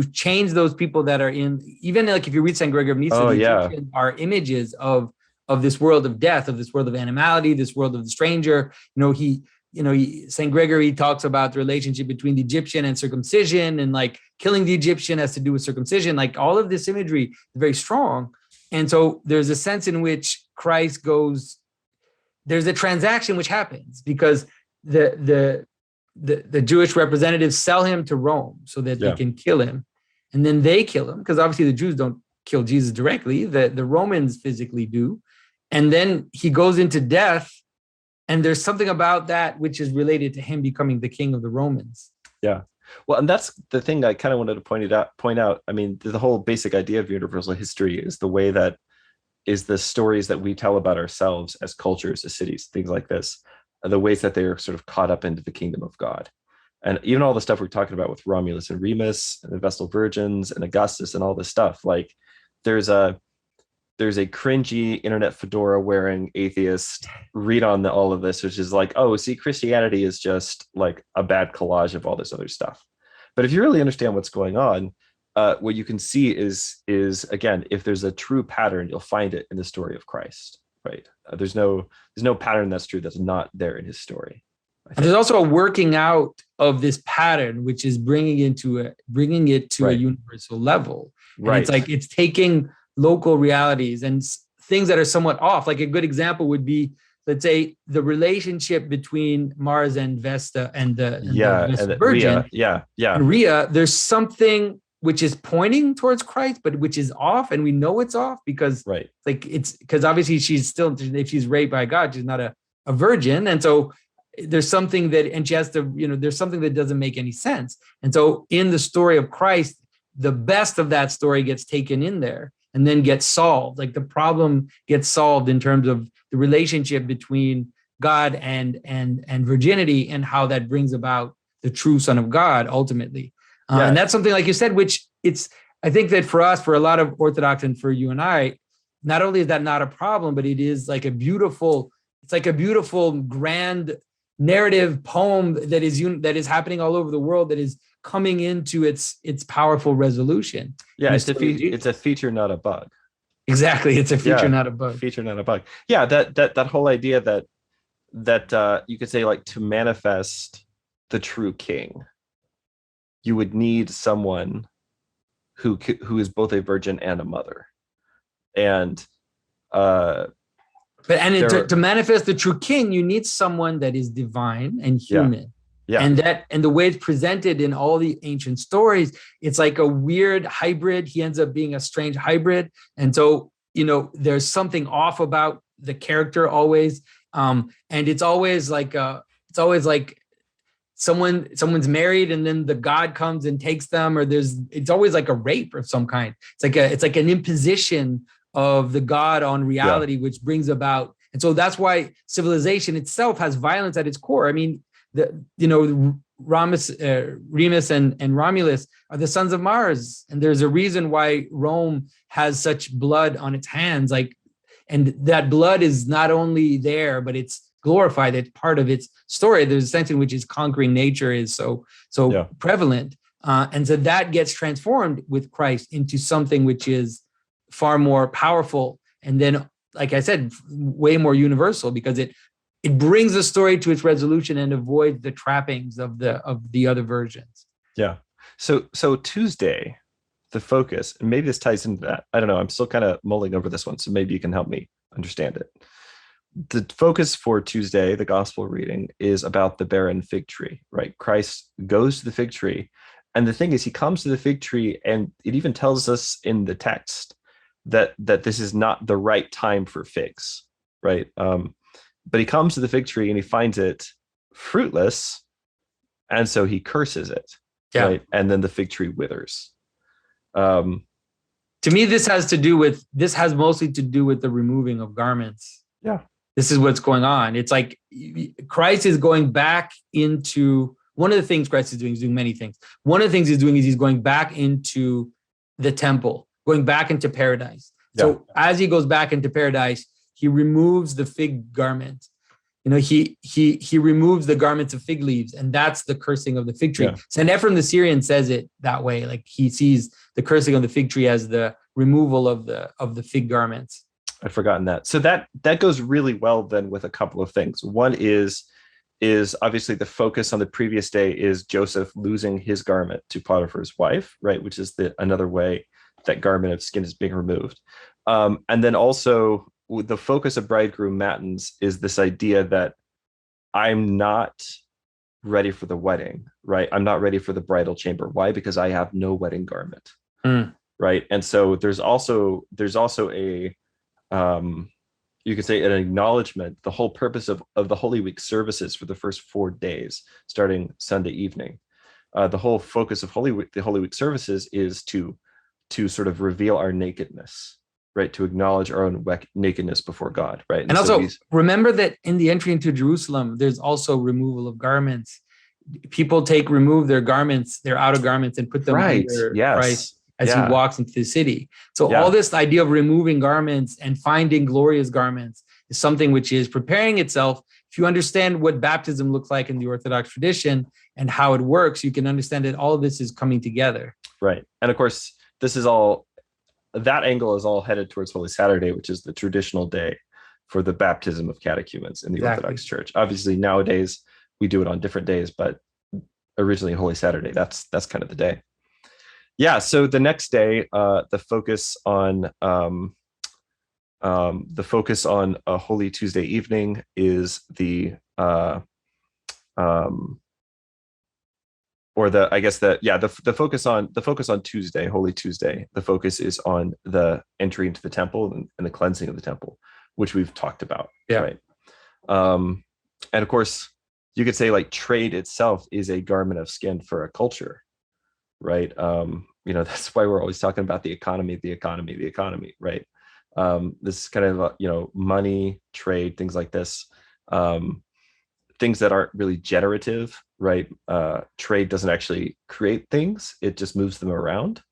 change those people that are in, even like if you read St. Gregory of Nyssa, Egyptians are images of this world of death, of this world of animality, this world of the stranger. St. Gregory talks about the relationship between the Egyptian and circumcision, and like killing the Egyptian has to do with circumcision. Like all of this imagery is very strong. And so there's a sense in which Christ goes, there's a transaction which happens because the Jewish representatives sell him to Rome so that they can kill him, and then they kill him, because obviously the Jews don't kill Jesus directly, the Romans physically do, and then he goes into death, and there's something about that which is related to him becoming the king of the Romans. Well, and that's the thing I kind of wanted to point out. I mean, the whole basic idea of universal history is the way that is the stories that we tell about ourselves as cultures, as cities, things like this, the ways that they are sort of caught up into the kingdom of God. And even all the stuff we're talking about with Romulus and Remus and the Vestal Virgins and Augustus and all this stuff, like there's a cringy internet fedora wearing atheist read on all of this, which is like, oh, see, Christianity is just like a bad collage of all this other stuff. But if you really understand what's going on, what you can see is again, if there's a true pattern, you'll find it in the story of Christ. Right. There's no pattern that's true that's not there in his story. And there's also a working out of this pattern, which is bringing it to a universal level. And it's like it's taking local realities and things that are somewhat off. Like a good example would be, let's say, the relationship between Mars and Vesta and the Vestal Virgin. And Rhea, there's something which is pointing towards Christ, but which is off, and we know it's off because obviously she's still, if she's raped by God, she's not a virgin. And so there's something that, and she has to, there's something that doesn't make any sense. And so in the story of Christ, the best of that story gets taken in there and then gets solved. Like the problem gets solved in terms of the relationship between God and virginity, and how that brings about the true Son of God ultimately. And that's something, like you said, which I think that for us, for a lot of Orthodox and for you and I, not only is that not a problem, but it is like a beautiful grand narrative poem that is happening all over the world, that is coming into its powerful resolution. Yeah, it's a feature, not a bug. Exactly, it's a feature, not a bug. Feature, not a bug. Yeah, that whole idea that you could say, like, to manifest the true king, you would need someone who is both a virgin and a mother, and to manifest the true king, you need someone that is divine and human. And the way it's presented in all the ancient stories, it's like a weird hybrid. He ends up being a strange hybrid, and so there's something off about the character always, and it's always like someone's married and then the god comes and takes them, or it's always like a rape of some kind. It's like an imposition of the god on reality, which brings about. And so that's why civilization itself has violence at its core. I mean, Remus and Romulus are the sons of Mars, and there's a reason why Rome has such blood on its hands. Like, and that blood is not only there, but it's glorified. It's part of its story. There's a sense in which its conquering nature is so prevalent, and so that gets transformed with Christ into something which is far more powerful, and then, like I said, way more universal, because it brings the story to its resolution and avoids the trappings of the other versions. Yeah. So Tuesday, the focus, and maybe this ties into that. I don't know. I'm still kind of mulling over this one, so maybe you can help me understand it. The focus for Tuesday, the gospel reading, is about the barren fig tree, right? Christ goes to the fig tree. And the thing is, he comes to the fig tree, and it even tells us in the text that this is not the right time for figs, right? But he comes to the fig tree and he finds it fruitless, and so he curses it, right? And then the fig tree withers. To me, this has mostly to do with the removing of garments. Yeah. This is what's going on. It's like Christ is going back into, one of the things Christ is doing, he's doing many things. One of the things he's doing is he's going back into the temple, going back into paradise. So as he goes back into paradise, he removes the fig garment. He removes the garments of fig leaves, and that's the cursing of the fig tree. St. Ephraim the Syrian says it that way. Like, he sees the cursing of the fig tree as the removal of the fig garments. I'd forgotten that. So that goes really well then with a couple of things. One is obviously the focus on the previous day is Joseph losing his garment to Potiphar's wife, right? Which is another way that garment of skin is being removed. And then also the focus of Bridegroom Matins is this idea that I'm not ready for the wedding, right? I'm not ready for the bridal chamber. Why? Because I have no wedding garment, right? And so there's also a you could say an acknowledgement. The whole purpose of the Holy Week services for the first 4 days, starting Sunday evening, the whole focus of the Holy Week services is to sort of reveal our nakedness, right? To acknowledge our own nakedness before God, right? And also remember that in the entry into Jerusalem, there's also removal of garments. People remove their garments, their outer garments, and put them under Christ as he walks into the city. So all this idea of removing garments and finding glorious garments is something which is preparing itself. If you understand what baptism looks like in the Orthodox tradition and how it works, you can understand that all of this is coming together. Right. And of course, that angle is all headed towards Holy Saturday, which is the traditional day for the baptism of catechumens in the Orthodox Church. Obviously, nowadays we do it on different days, but originally Holy Saturday, that's kind of the day. Yeah. So the next day, the focus on a Holy Tuesday evening is the focus on Tuesday, Holy Tuesday. The focus is on the entry into the temple and the cleansing of the temple, which we've talked about. Right. And of course, you could say like trade itself is a garment of skin for a culture, right? That's why we're always talking about the economy, right? This kind of money, trade, things like this, things that aren't really generative, right? Trade doesn't actually create things; it just moves them around.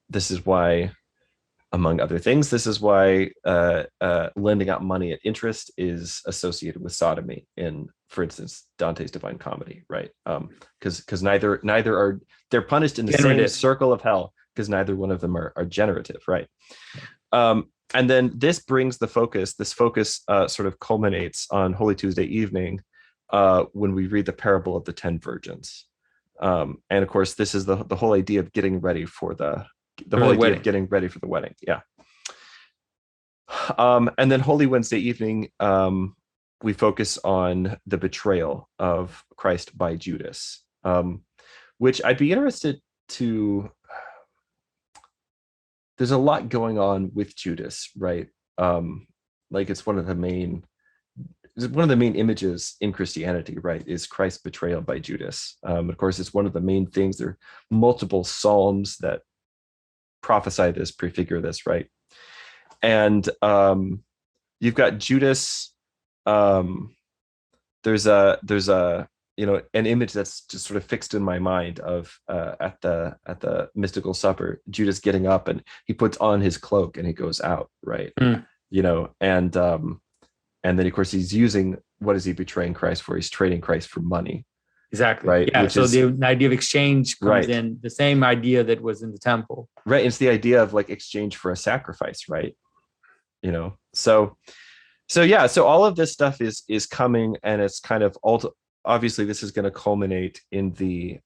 This is why, among other things, lending out money at interest is associated with sodomy in, for instance, Dante's Divine Comedy, right? Because neither they're punished in the same circle of hell, because neither one of them are generative, right? And then this brings this focus sort of culminates on Holy Tuesday evening when we read the parable of the 10 virgins. And of course, this is the whole idea of getting ready for the wedding. Yeah. And then Holy Wednesday evening, we focus on the betrayal of Christ by Judas, which I'd be interested to. There's a lot going on with Judas, right? Like it's one of the main one of the main images in Christianity, right, is Christ's betrayal by Judas. Of course, it's one of the main things. There are multiple Psalms that prophesy this, prefigure this, right? And you've got Judas. There's a an image that's just sort of fixed in my mind of at the mystical supper, Judas getting up and he puts on his cloak and he goes out, right? And then of course he's using, what is he betraying Christ for? He's trading Christ for money. Exactly. Right. Yeah. Which so is, the idea of exchange comes right. in, the same idea that was in the temple. Right. It's the idea of like exchange for a sacrifice, right? So yeah. So all of this stuff is coming, and it's kind of obviously this is going to culminate in the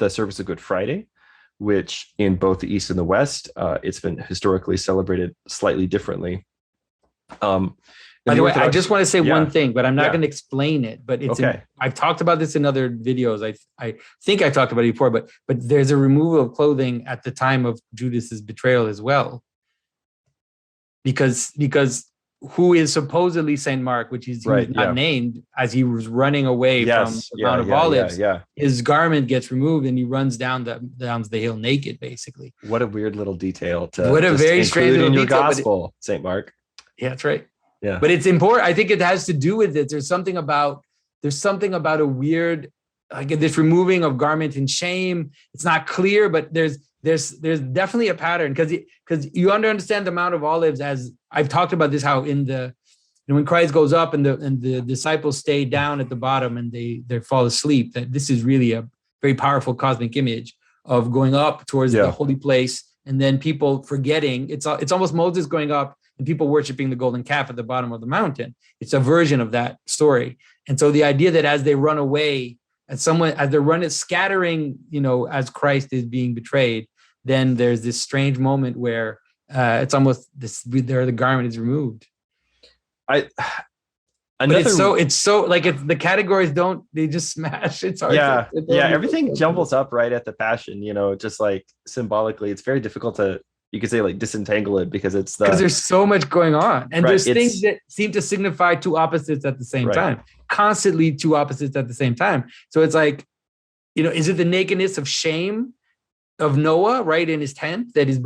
service of Good Friday, which in both the East and the West, it's been historically celebrated slightly differently. By the way, I just want to say one thing, but I'm not going to explain it. But it's okay. I've talked about this in other videos. I think I talked about it before, but there's a removal of clothing at the time of Judas's betrayal as well, because who is supposedly Saint Mark, which is not named, as he was running away from the Mount of Olives, his garment gets removed and he runs down the hill naked, basically. What a weird little detail to what a very strange little in your detail, gospel, Saint Mark. Yeah, that's right. Yeah, but it's important. I think it has to do with it. There's something about a weird, like this removing of garment in shame. It's not clear, but there's definitely a pattern, because you understand the Mount of Olives, as I've talked about this, how when Christ goes up and the disciples stay down at the bottom and they fall asleep, that this is really a very powerful cosmic image of going up towards the holy place, and then people forgetting. It's almost Moses going up and people worshiping the golden calf at the bottom of the mountain. It's a version of that story. And so the idea that as they run away, as they're running, scattering, as Christ is being betrayed, then there's this strange moment where it's almost the garment is removed. But it's so like the categories they just smash. It's hard. Everything jumbles up right at the Passion. Just like symbolically, it's very difficult to, you could say, like disentangle it, because there's so much going on, and there's things that seem to signify two opposites at the same time, constantly two opposites at the same time. So it's like, is it the nakedness of shame of Noah, right, in his tent that is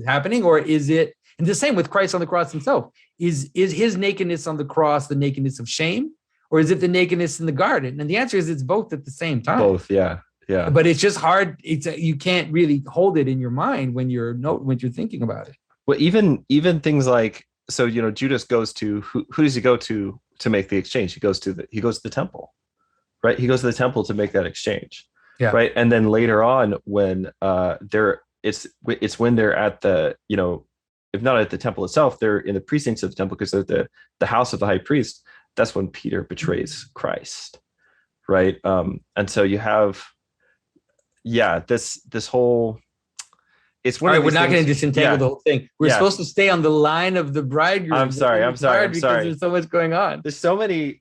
happening, or is it, and the same with Christ on the cross himself, is his nakedness on the cross the nakedness of shame, or is it the nakedness in the garden? And the answer is it's both at the same time. Both, yeah. But it's just hard. You can't really hold it in your mind when you're thinking about it. Well, even things like, so Judas goes to who does he go to make the exchange? He goes to the temple, right? He goes to the temple to make that exchange, right? And then later on, when it's when they're at the, if not at the temple itself, they're in the precincts of the temple, because they're the house of the high priest. That's when Peter betrays Christ, right? And so you have. This whole, it's one. All right, we're not going to disentangle the whole thing. We're supposed to stay on the line of the bridegroom. I'm sorry. Because there's so much going on. There's so many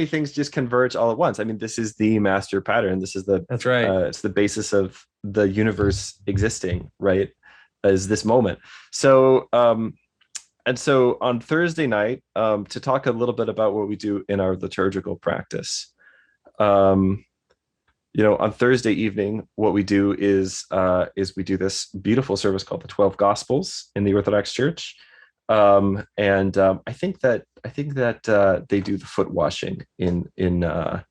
things just converge all at once. I mean, this is the master pattern. This is that's right. It's the basis of the universe existing, right? Is this moment. So, and so on Thursday night, to talk a little bit about what we do in our liturgical practice. On Thursday evening, what we do is we do this beautiful service called the 12 Gospels in the Orthodox Church, and I think that they do the foot washing in the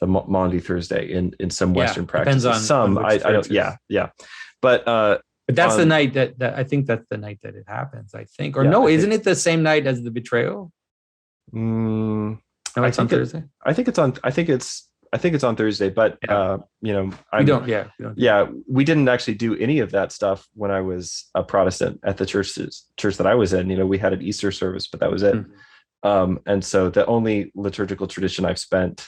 Maundy Thursday in some Western practices. Depends on I don't. But that's the night that I think that's the night that it happens. I think, or no, isn't it the same night as the betrayal? No, it's on Thursday. I think it's on Thursday, but we didn't actually do any of that stuff when I was a Protestant at the church that I was in. We had an Easter service, but that was it. Mm-hmm. And so the only liturgical tradition I've spent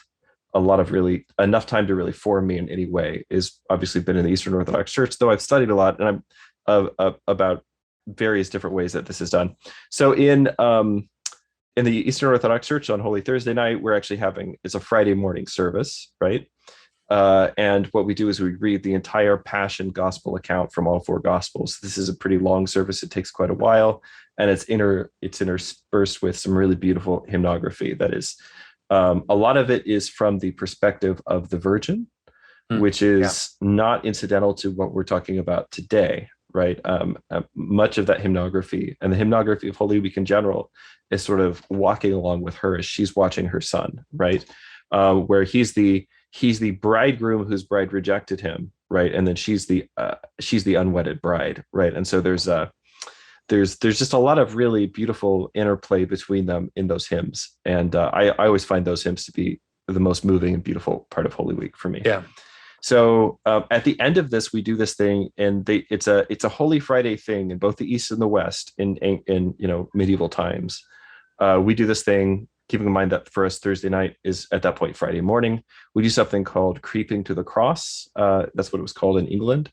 enough time to really form me in any way is obviously been in the Eastern Orthodox Church, though I've studied a lot, and I'm about various different ways that this is done. So in the Eastern Orthodox Church on Holy Thursday night, we're actually it's a Friday morning service, right? And what we do is we read the entire Passion Gospel account from all four Gospels. This is a pretty long service. It takes quite a while, and it's interspersed with some really beautiful hymnography. That is, a lot of it is from the perspective of the Virgin, which is not incidental to what we're talking about today, right? Much of that hymnography and the hymnography of Holy Week in general is sort of walking along with her as she's watching her son, right? Where he's the bridegroom whose bride rejected him, right? And then she's the unwedded bride, right? And so there's just a lot of really beautiful interplay between them in those hymns, and I always find those hymns to be the most moving and beautiful part of Holy Week for me. Yeah. So at the end of this, we do this thing, and it's a Holy Friday thing in both the East and the West in medieval times. We do this thing, keeping in mind that for us Thursday night is at that point Friday morning. We do something called creeping to the cross. That's what it was called in England.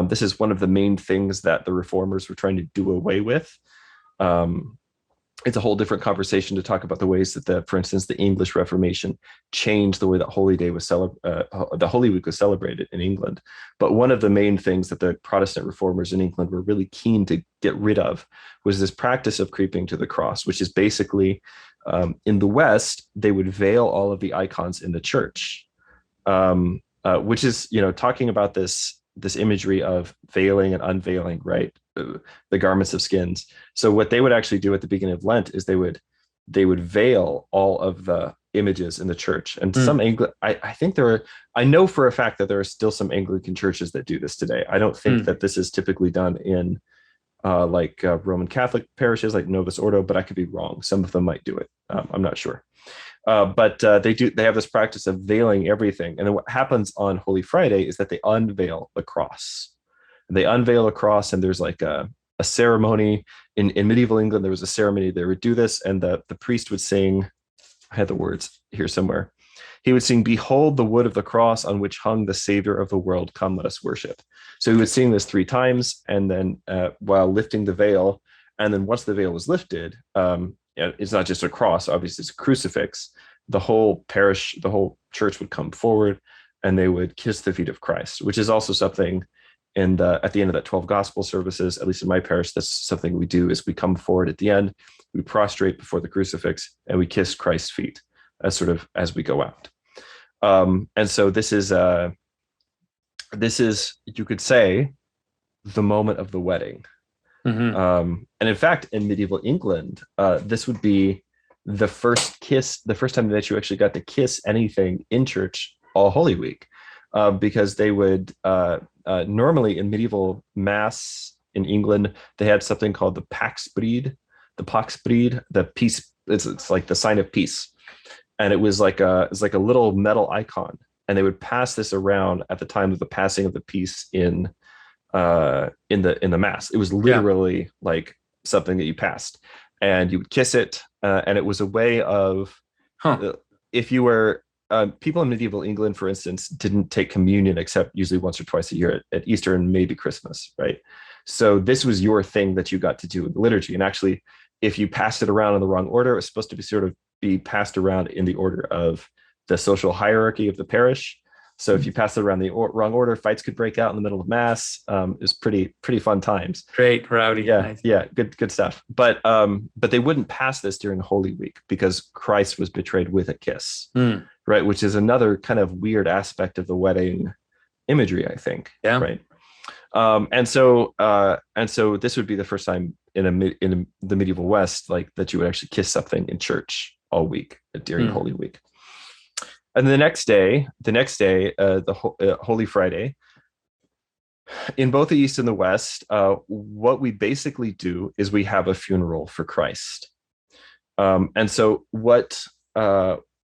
This is one of the main things that the reformers were trying to do away with. It's a whole different conversation to talk about the ways that, for instance, the English Reformation changed the way that the Holy Week was celebrated in England. But one of the main things that the Protestant reformers in England were really keen to get rid of was this practice of creeping to the cross, which is basically, in the West, they would veil all of the icons in the church, which is, talking about this imagery of veiling and unveiling, right? The garments of skins. So what they would actually do at the beginning of Lent is they would veil all of the images in the church. And some I know for a fact that there are still some Anglican churches that do this today. I don't think that this is typically done in Roman Catholic parishes like Novus Ordo, but I could be wrong. Some of them might do it. I'm not sure. But they have this practice of veiling everything. And then what happens on Holy Friday is that they unveil the cross. And they unveil a cross, and there's like a ceremony. In medieval England, there was a ceremony. They would do this, and the priest would sing, I had the words here somewhere. He would sing, "Behold the wood of the cross on which hung the Savior of the world. Come, let us worship." So he would sing this 3 times, and then while lifting the veil, and then once the veil was lifted, it's not just a cross, obviously it's a crucifix. The whole parish, the whole church would come forward, and they would kiss the feet of Christ, which is also something at the end of that 12 gospel services, at least in my parish, that's something we do, is we come forward at the end, we prostrate before the crucifix, and we kiss Christ's feet as we go out. And so this is, you could say, the moment of the wedding. And in fact, in medieval England, this would be the first time that you actually got to kiss anything in church all Holy Week, because they would normally in medieval mass in England, they had something called the Pax Bride, the peace. It's like the sign of peace, and it was like a little metal icon, and they would pass this around at the time of the passing of the peace in the mass. It was literally like something that you passed, and you would kiss it, and it was a way of if you were people in medieval England, for instance, didn't take communion except usually once or twice a year at Easter and maybe Christmas, right? So this was your thing that you got to do in the liturgy. And actually, if you passed it around in the wrong order, it was supposed to be passed around in the order of the social hierarchy of the parish. So if you passed it around the wrong order, fights could break out in the middle of mass. It was pretty fun times. Great, rowdy. Yeah, nice. Yeah, good stuff. But they wouldn't pass this during Holy Week because Christ was betrayed with a kiss, right? Which is another kind of weird aspect of the wedding imagery, I think. Yeah. Right. And so this would be the first time in the medieval West, like, that you would actually kiss something in church all week during Holy Week. And the next day, Holy Friday, in both the East and the West, what we basically do is we have a funeral for Christ. And so what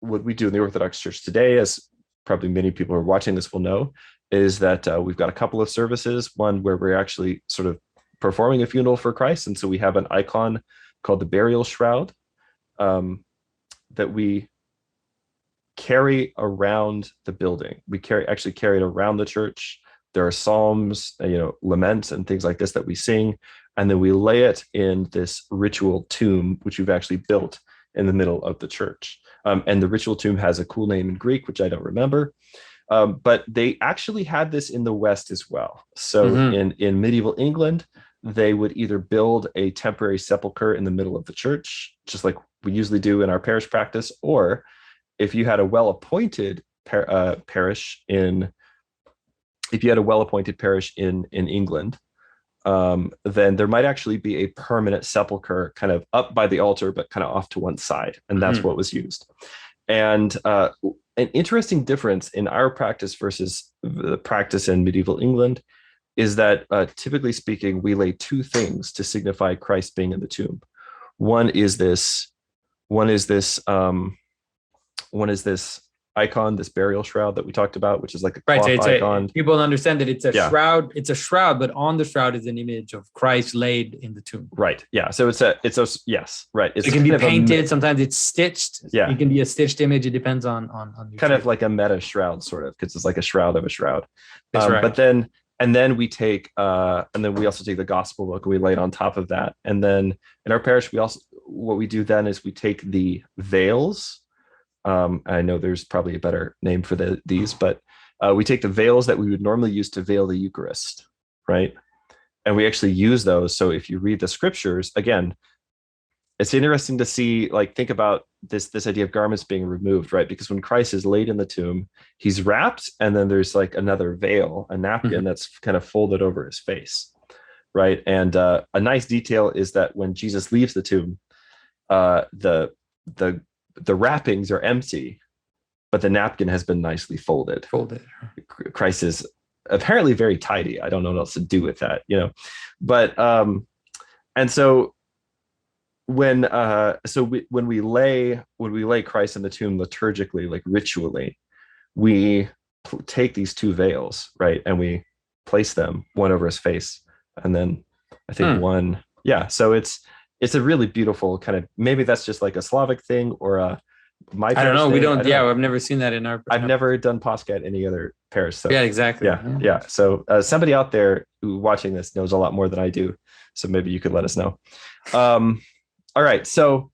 we do in the Orthodox Church today, as probably many people who are watching this will know, is that we've got a couple of services, one where we're actually sort of performing a funeral for Christ. And so we have an icon called the burial shroud that we carry around the building. We actually carry it around the church. There are psalms, laments and things like this that we sing, and then we lay it in this ritual tomb, which we've actually built in the middle of the church. And the ritual tomb has a cool name in Greek, which I don't remember. But they actually had this in the West as well. So in medieval England, they would either build a temporary sepulcher in the middle of the church, just like we usually do in our parish practice, or if you had a well-appointed parish in England, then there might actually be a permanent sepulcher kind of up by the altar, but kind of off to one side, and that's what was used. And an interesting difference in our practice versus the practice in medieval England is that, typically speaking, we lay two things to signify Christ being in the tomb. One is this icon, this burial shroud that we talked about, which is like a cloth icon. People understand that it's a shroud. It's a shroud, but on the shroud is an image of Christ laid in the tomb. Right. Yeah. So yes. Right. It can be painted. Sometimes it's stitched. Yeah. It can be a stitched image. It depends on kind of like a meta shroud, sort of, because it's like a shroud of a shroud. That's right. But then we take, and then we also take the gospel book and we lay it on top of that. And then in our parish, what we do then is we take the veils. I know there's probably a better name for these, but we take the veils that we would normally use to veil the Eucharist, right? And we actually use those. So if you read the scriptures, again, it's interesting to see, like, think about this idea of garments being removed, right? Because when Christ is laid in the tomb, he's wrapped, and then there's like another veil, a napkin that's kind of folded over his face, right? And a nice detail is that when Jesus leaves the tomb, the wrappings are empty, but the napkin has been nicely folded. Christ is apparently very tidy. I don't know what else to do with that, but and so when we lay Christ in the tomb liturgically, like ritually, we take these two veils, right, and we place them one over his face, and then I think one. Yeah, so it's a really beautiful kind of, maybe that's just like a Slavic thing or I don't know. We don't. Yeah, I've never seen that in our. I've never done Pascha at any other parish. So yeah, exactly. Yeah. So somebody out there who watching this knows a lot more than I do. So maybe you could let us know. All right. So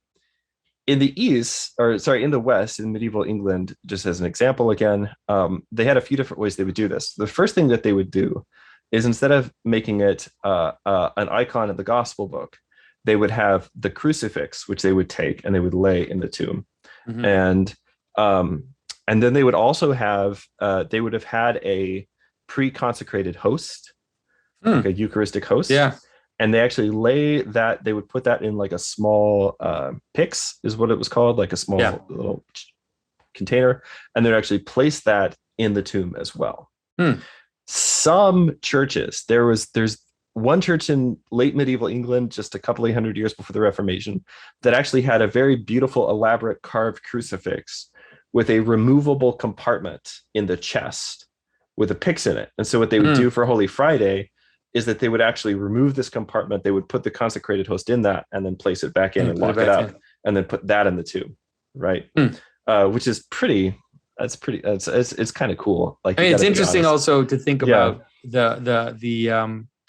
in the in the West, in medieval England, just as an example again, they had a few different ways they would do this. The first thing that they would do is, instead of making it an icon of the gospel book, they would have the crucifix, which they would take and they would lay in the tomb. And then they would also have they would have had a pre-consecrated host, like a Eucharistic host. Yeah. And they actually they would put that in like a small pyx, is what it was called, like a small little container, and they'd actually place that in the tomb as well. Some churches, there's one church in late medieval England, just a couple of hundred years before the Reformation, that actually had a very beautiful, elaborate carved crucifix with a removable compartment in the chest with a pyx in it. And so what they would do for Holy Friday is that they would actually remove this compartment. They would put the consecrated host in that and then place it back in and lock it up and then put that in the tomb, right? Which is it's kind of cool. Like, I mean, it's interesting also to think about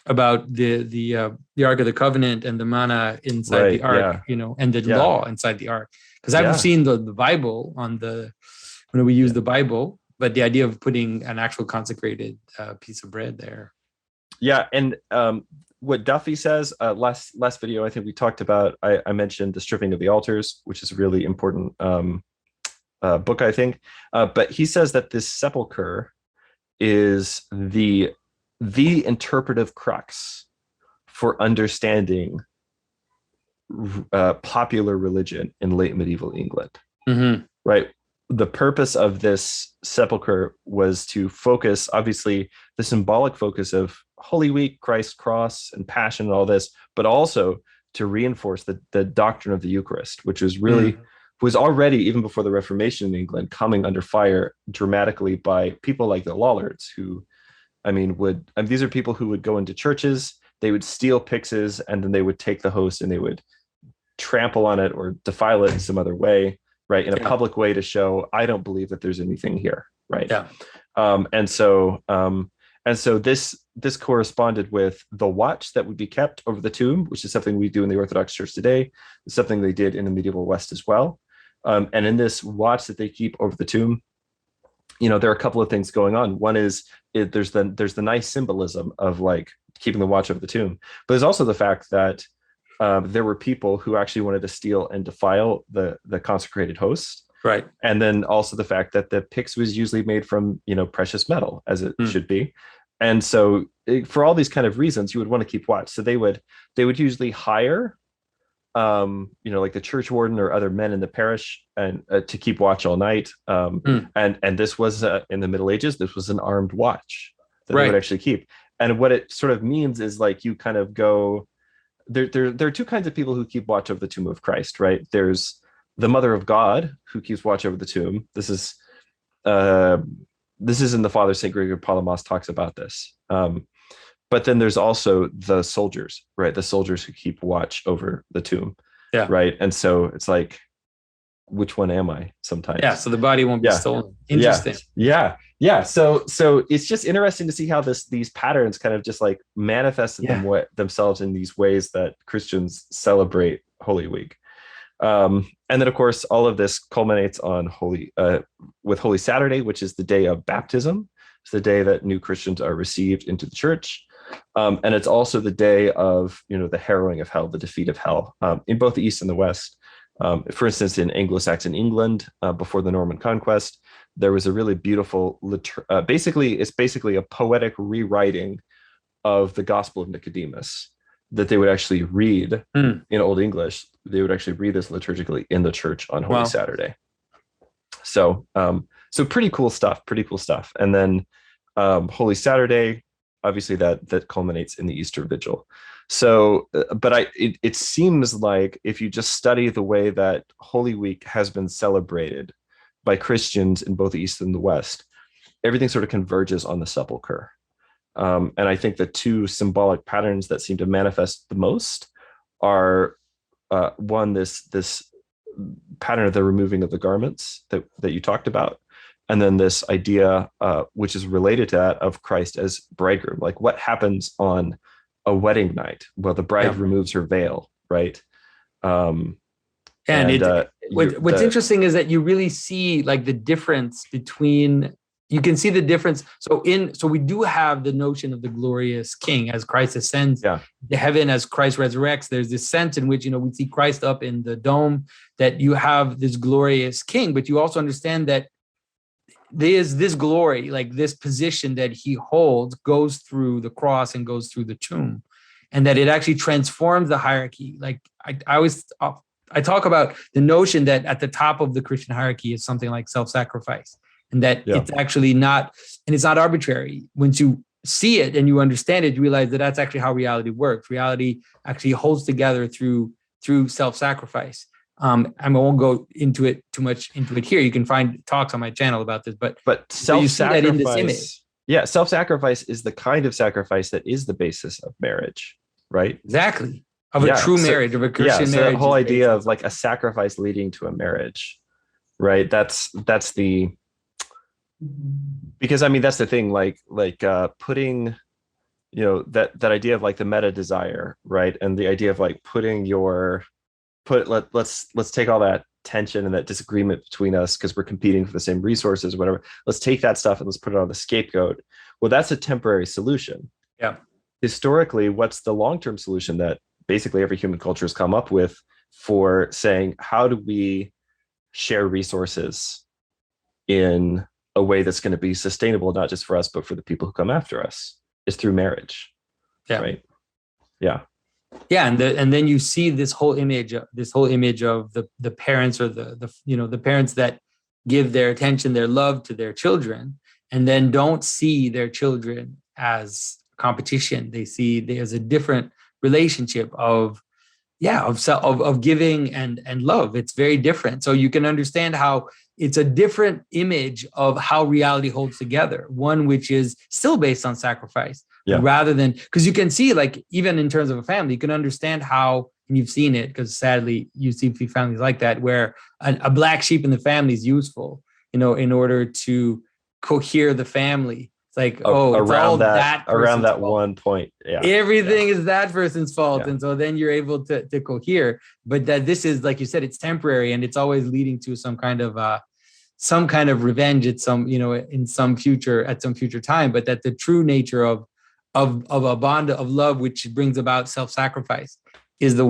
about the Ark of the Covenant and the manna inside the Ark, and the law inside the Ark. Because I've seen the Bible when we use the Bible, but the idea of putting an actual consecrated piece of bread there. Yeah, and what Duffy says, last video, I think we talked about, I mentioned the stripping of the altars, which is a really important book, I think. But he says that this sepulcher is the interpretive crux for understanding popular religion in late medieval England. Right? The purpose of this sepulcher was to focus, obviously, the symbolic focus of Holy Week, Christ's cross and passion and all this, but also to reinforce the doctrine of the Eucharist, which was really was already, even before the Reformation in England, coming under fire dramatically by people like the Lollards, who, these are people who would go into churches, they would steal pyxes, and then they would take the host and they would trample on it or defile it in some other way, right? In a public way, to show, I don't believe that there's anything here, right? Yeah. And so this corresponded with the watch that would be kept over the tomb, which is something we do in the Orthodox Church today. It's something they did in the medieval West as well. And in this watch that they keep over the tomb, there are a couple of things going on. One is there's the nice symbolism of like keeping the watch over the tomb, but there's also the fact that there were people who actually wanted to steal and defile the consecrated host. Right. And then also the fact that the pyx was usually made from, precious metal, as it should be. And so for all these kind of reasons, you would want to keep watch. So they would usually hire, like the church warden or other men in the parish and to keep watch all night. And this was in the Middle Ages, this was an armed watch that they would actually keep. And what it sort of means is like you kind of go, there are two kinds of people who keep watch over the tomb of Christ, right? There's the Mother of God who keeps watch over the tomb. This is in the Father St. Gregory Palamas talks about this. But then there's also the soldiers, right? The soldiers who keep watch over the tomb, right? And so it's like, which one am I sometimes? Yeah, so the body won't be stolen. Interesting. Yeah. So it's just interesting to see how these patterns kind of just like manifested themselves in these ways that Christians celebrate Holy Week. And then, of course, all of this culminates on with Holy Saturday, which is the day of baptism. It's the day that new Christians are received into the church. And it's also the day of, the harrowing of hell, the defeat of hell, in both the East and the West. For instance, in Anglo-Saxon England, before the Norman conquest, there was a really beautiful, it's basically a poetic rewriting of the Gospel of Nicodemus that they would actually read in Old English. They would actually read this liturgically in the church on Holy Saturday. So pretty cool stuff. And then Holy Saturday, obviously that culminates in the Easter Vigil. So, but it seems like if you just study the way that Holy Week has been celebrated by Christians in both the East and the West, everything sort of converges on the sepulcher. And I think the two symbolic patterns that seem to manifest the most are one, this pattern of the removing of the garments that you talked about, and then this idea, which is related to that, of Christ as bridegroom. Like what happens on a wedding night? Well, the bride removes her veil, right? What's interesting is that you really see like the difference between. You can see the difference. So we do have the notion of the glorious King as Christ ascends to heaven, as Christ resurrects. There's this sense in which, we see Christ up in the dome, that you have this glorious King, but you also understand that there's this glory, like this position that he holds, goes through the cross and goes through the tomb, and that it actually transforms the hierarchy. Like I talk about the notion that at the top of the Christian hierarchy is something like self-sacrifice. And that it's actually not, and it's not arbitrary. Once you see it and you understand it, you realize that that's actually how reality works. Reality actually holds together through self-sacrifice. I won't go into it too much here. You can find talks on my channel about this, but self-sacrifice, you see that in this image. Self-sacrifice is the kind of sacrifice that is the basis of marriage, right? Exactly. Of a true marriage, of a Christian marriage. The whole idea of like a sacrifice leading to a marriage, right? That's the. Because that's the thing, like putting, that idea of like the meta desire, right? And the idea of like let's take all that tension and that disagreement between us because we're competing for the same resources, whatever. Let's take that stuff and let's put it on the scapegoat. Well, that's a temporary solution. Yeah. Historically, what's the long-term solution that basically every human culture has come up with for saying, how do we share resources in a way that's going to be sustainable, not just for us, but for the people who come after us, is through marriage. Yeah. Right. Yeah. Yeah. And then you see this whole image of the parents, or the parents that give their attention, their love to their children, and then don't see their children as competition. They see there's a different relationship of giving and love. It's very different. So you can understand how it's a different image of how reality holds together. One which is still based on sacrifice, rather than, because you can see, like, even in terms of a family, you can understand how, and you've seen it, because sadly you see families like that, where a black sheep in the family is useful, in order to cohere the family. Like, around that one point, everything is that person's fault, and so then you're able to cohere. But that this is, like you said, it's temporary, and it's always leading to some kind of some kind of revenge at some, at some future time, but that the true nature of a bond of love, which brings about self-sacrifice, is the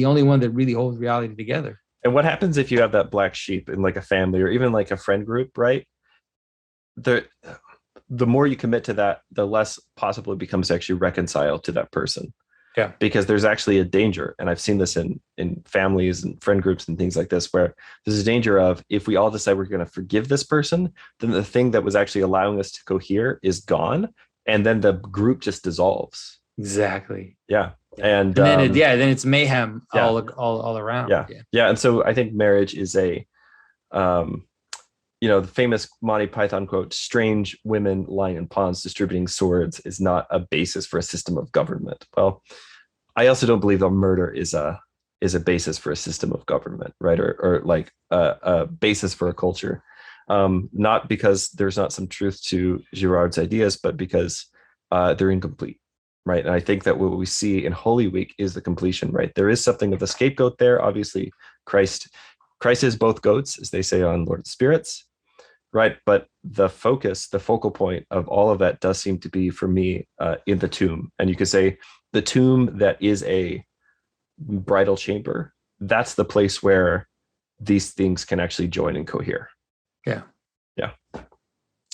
only one that really holds reality together. And what happens if you have that black sheep in like a family or even like a friend group, right? The more you commit to that, the less possible it becomes to actually reconcile to that person. Yeah. Because there's actually a danger. And I've seen this in families and friend groups and things like this, where there's a danger of, if we all decide we're going to forgive this person, then the thing that was actually allowing us to cohere is gone. And then the group just dissolves. Exactly. Yeah. And then then it's mayhem all around. Yeah. And so I think marriage is the famous Monty Python quote, strange women lying in ponds distributing swords is not a basis for a system of government. Well, I also don't believe that murder is a basis for a system of government, right? Or like a basis for a culture. Not because there's not some truth to Girard's ideas, but because they're incomplete, right? And I think that what we see in Holy Week is the completion, right? There is something of a scapegoat there. Obviously, Christ is both goats, as they say on Lord of the Spirits, right? But the focal point of all of that does seem to be, for me, in the tomb. And you could say the tomb that is a bridal chamber, that's the place where these things can actually join and cohere. Yeah. Yeah.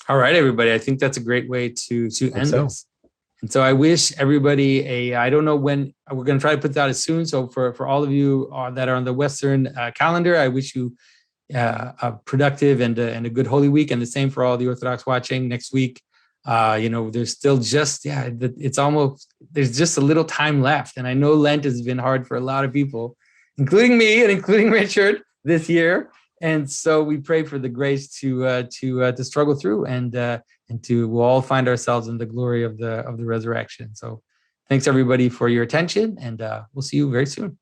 All right, everybody. I think that's a great way to end this. And so I wish everybody I don't know when we're going to try to put that as soon. So for all of you that are on the Western calendar, I wish you a productive and a good Holy Week, and the same for all the Orthodox watching next week. There's still just, it's almost, there's just a little time left. And I know Lent has been hard for a lot of people, including me and including Richard this year. And so we pray for the grace to struggle through and to we'll all find ourselves in the glory of the resurrection. So thanks everybody for your attention, and we'll see you very soon.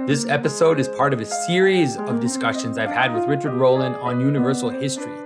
This episode is part of a series of discussions I've had with Richard Rohlin on universal history.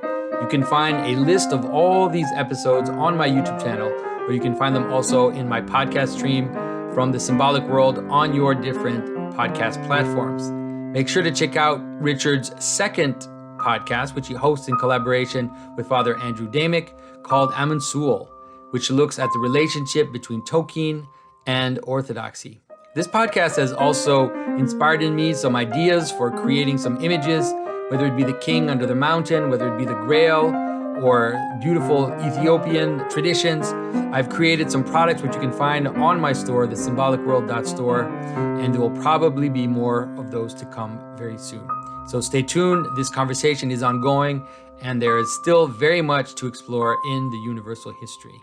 You can find a list of all these episodes on my YouTube channel, or you can find them also in my podcast stream from the Symbolic World on your different podcast platforms. Make sure to check out Richard's second podcast, which he hosts in collaboration with Father Andrew Damick, called Amun Sul, which looks at the relationship between Tolkien and Orthodoxy. This podcast has also inspired in me some ideas for creating some images, whether it be the king under the mountain, whether it be the Grail, or beautiful Ethiopian traditions. I've created some products which you can find on my store, the symbolicworld.store, and there will probably be more of those to come very soon. So stay tuned. This conversation is ongoing, and there is still very much to explore in the universal history.